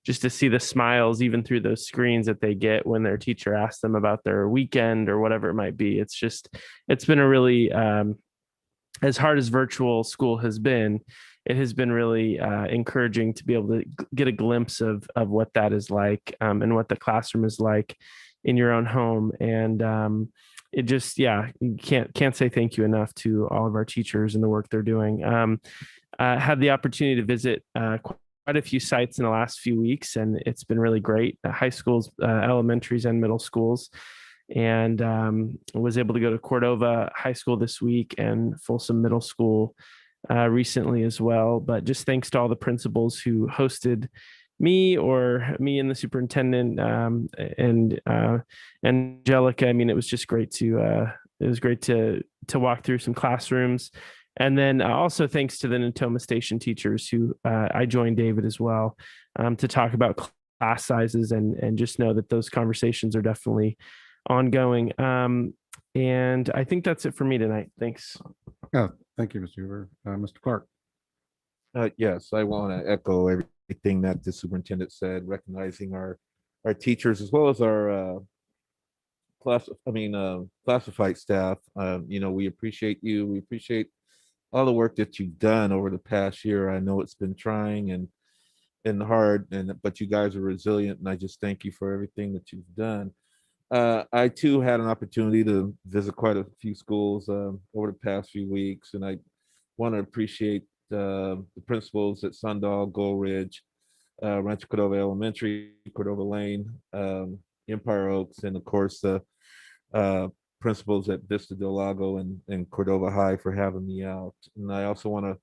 just to see the smiles, even through those screens that they get when their teacher asks them about their weekend or whatever it might be. It's been a really, as hard as virtual school has been, it has been really encouraging to be able to get a glimpse of what that is like and what the classroom is like in your own home. And it just, you can't say thank you enough to all of our teachers and the work they're doing. I had the opportunity to visit quite a few sites in the last few weeks, and it's been really great. High schools, elementaries, and middle schools. And was able to go to Cordova High School this week and Folsom Middle School recently as well. But just thanks to all the principals who hosted me and the superintendent and Angelica. I mean, it was just great to walk through some classrooms. And then also thanks to the Natoma Station teachers who I joined David as well to talk about class sizes and just know that those conversations are definitely ongoing. And I think that's it for me tonight. Thanks. Yeah, thank you, Mr. Hoover. Mr. Clark. Yes, I want to echo everything that the superintendent said, recognizing our teachers as well as our classified staff. We appreciate you. We appreciate all the work that you've done over the past year. I know it's been trying and hard, but you guys are resilient, and I just thank you for everything that you've done. I too had an opportunity to visit quite a few schools over the past few weeks, and I want to appreciate the principals at Sundog, Gold Ridge, Rancho Cordova Elementary, Cordova Lane, Empire Oaks, and of course the principals at Vista Del Lago and Cordova High for having me out. And I also want to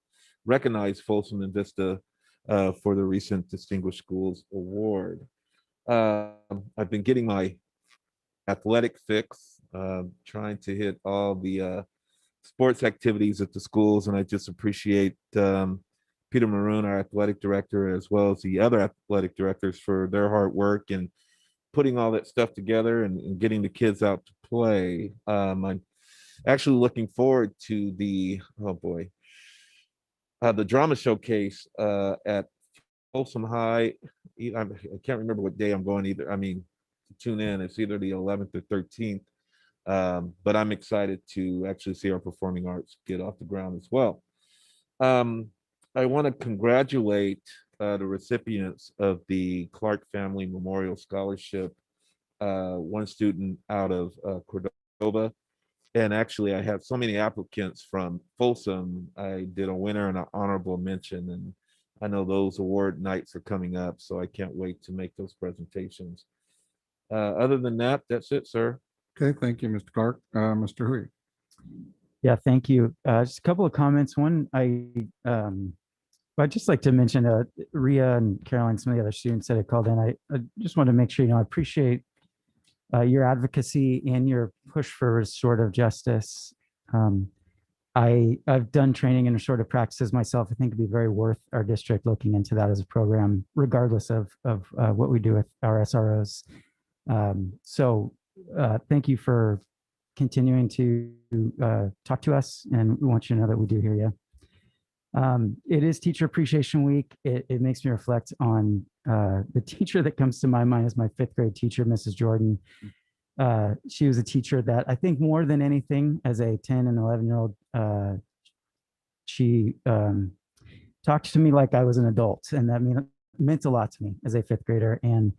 recognize Folsom and Vista for the recent Distinguished Schools Award. I've been getting my athletic fix, trying to hit all the sports activities at the schools, and I just appreciate Peter Maroon, our athletic director, as well as the other athletic directors for their hard work and putting all that stuff together and getting the kids out to play. I'm actually looking forward to the, oh boy, the drama showcase at Folsom High. I can't remember what day I'm going either. I mean, to tune in. It's either the 11th or 13th. But I'm excited to actually see our performing arts get off the ground as well. I want to congratulate the recipients of the Clark Family Memorial Scholarship. One student out of Cordova. And actually, I have so many applicants from Folsom. I did a winner and an honorable mention, and I know those award nights are coming up, so I can't wait to make those presentations. Other than that, that's it, sir. Okay, thank you, Mr. Clark. Mr. Hui. Yeah, thank you. Just a couple of comments. One, I'd just like to mention Ria and Caroline, some of the other students that have called in. I just want to make sure, I appreciate your advocacy and your push for restorative justice. I've done training in restorative practices myself. I think it'd be very worth our district looking into that as a program, regardless of what we do with our SROs. So thank you for continuing to talk to us, and we want you to know that we do hear you. It is Teacher Appreciation Week. It makes me reflect on the teacher that comes to my mind is my 5th grade teacher, Mrs. Jordan. She was a teacher that I think more than anything, as a 10 and 11-year-old, she talked to me like I was an adult, and that meant a lot to me as a 5th grader. And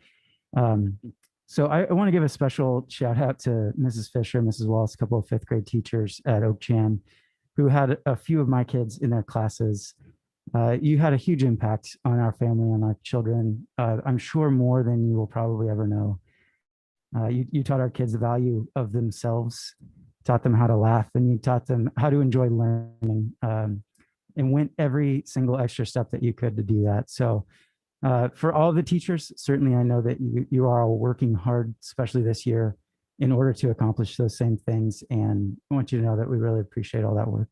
so I want to give a special shout out to Mrs. Fisher, Mrs. Wallace, a couple of 5th grade teachers at Oak Chan, who had a few of my kids in their classes. You had a huge impact on our family, on our children. I'm sure more than you will probably ever know. You taught our kids the value of themselves, taught them how to laugh, and you taught them how to enjoy learning, and went every single extra step that you could to do that. So for all the teachers, certainly I know that you are all working hard, especially this year, in order to accomplish those same things. And I want you to know that we really appreciate all that work.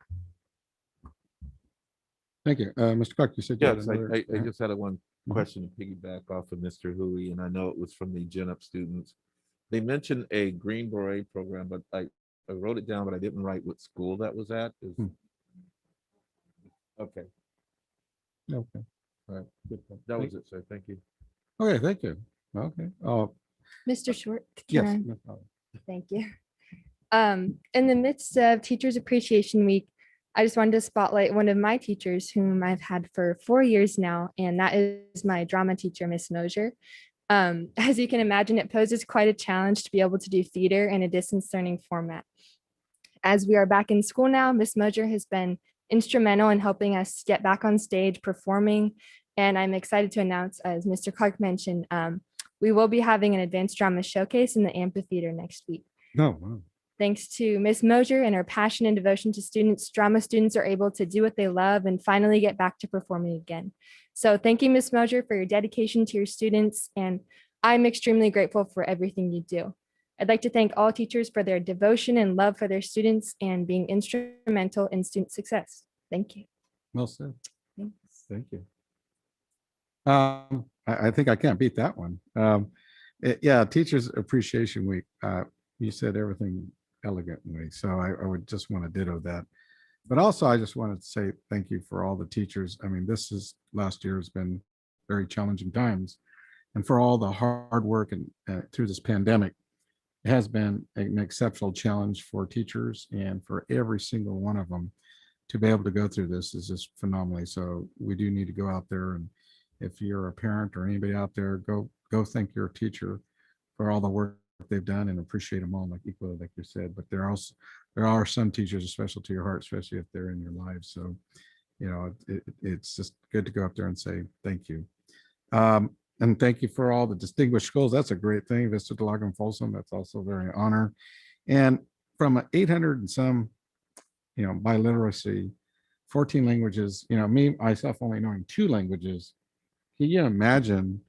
Thank you. Mr. Clark, you said you had Yes, another- I just had one question to piggyback off of Mr. Hui, and I know it was from the Gen Up students. They mentioned a Green Beret program, but I wrote it down, but I didn't write what school that was at. Okay. Okay. All right. Good. That was it, sir. Thank you. Okay, thank you. Okay. Oh, Mr. Short, yes. can no problem. Thank you. In the midst of Teachers Appreciation Week, I just wanted to spotlight one of my teachers whom I've had for 4 years now, and that is my drama teacher, Miss Mosier. As you can imagine, it poses quite a challenge to be able to do theater in a distance learning format. As we are back in school now, Miss Mosier has been instrumental in helping us get back on stage performing, and I'm excited to announce, as Mr. Clark mentioned, we will be having an advanced drama showcase in the amphitheater next week. No, wow. Thanks to Miss Mosier and her passion and devotion to students, drama students are able to do what they love and finally get back to performing again. So thank you, Miss Mosier, for your dedication to your students, and I'm extremely grateful for everything you do. I'd like to thank all teachers for their devotion and love for their students and being instrumental in student success. Thank you. Well said. Thanks. Thank you. I think I can't beat that one. Yeah, Teachers Appreciation Week. You said everything elegantly, so I would just want to ditto that. But also, I just wanted to say thank you for all the teachers. I mean, last year has been very challenging times, and for all the hard work and through this pandemic, it has been an exceptional challenge for teachers, and for every single one of them to be able to go through this is just phenomenally. So we do need to go out there, and if you're a parent or anybody out there, go thank your teacher for all the work they've done and appreciate them all, like equally, like you said. But there are some teachers special to your heart, especially if they're in your lives. So it's just good to go up there and say thank you. And thank you for all the distinguished schools. That's a great thing. Vista del Lago and Folsom, that's also very honor. And from 800 and some, biliteracy, 14 languages, me, myself only knowing 2 languages. Can you imagine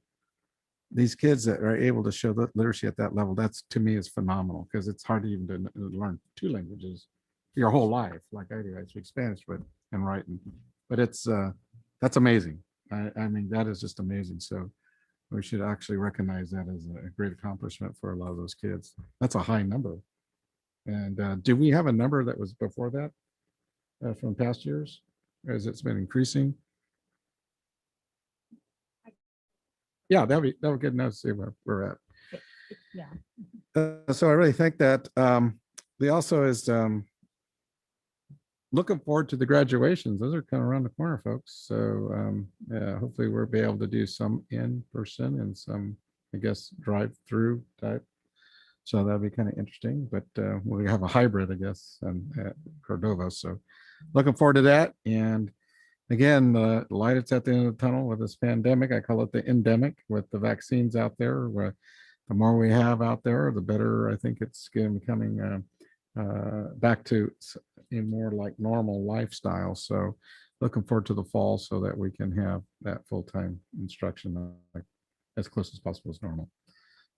these kids that are able to show literacy at that level? That's, to me, is phenomenal, because it's hard even to learn 2 languages your whole life. Like I do, I speak Spanish, and writing, but that's amazing. I mean, that is just amazing. So we should actually recognize that as a great accomplishment for a lot of those kids. That's a high number. And do we have a number that was before that from past years, as it's been increasing? Yeah, that would be good enough to see where we're at. Yeah. So I really think that the also is looking forward to the graduations. Those are kind of around the corner, folks. So yeah, hopefully we'll be able to do some in person and some, I guess, drive through type. So that'd be kind of interesting, but we have a hybrid, I guess, at Cordova. So looking forward to that. And again, the light is at the end of the tunnel with this pandemic. I call it the endemic with the vaccines out there. Where the more we have out there, the better I think it's becoming back to a more like normal lifestyle. So looking forward to the fall so that we can have that full-time instruction like as close as possible as normal.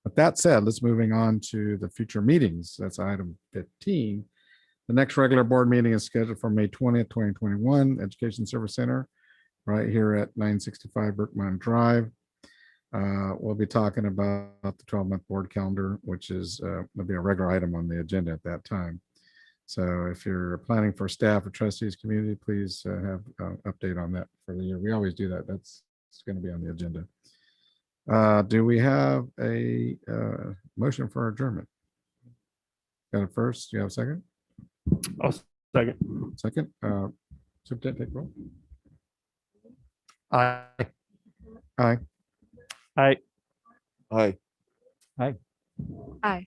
With that said, let's moving on to the future meetings. That's item 15. The next regular board meeting is scheduled for May 20th, 2021, Education Service Center, right here at 965 Brookmont Drive. We'll be talking about the 12-month board calendar, which is will be a regular item on the agenda at that time. So if you're planning for staff or trustees community, please have an update on that for the year. We always do that. That's going to be on the agenda. Do we have a motion for adjournment? Got it first? Do you have a second? I'll second. Second. Superintendent, take roll. Aye. Aye. Aye. Aye. Aye. Aye.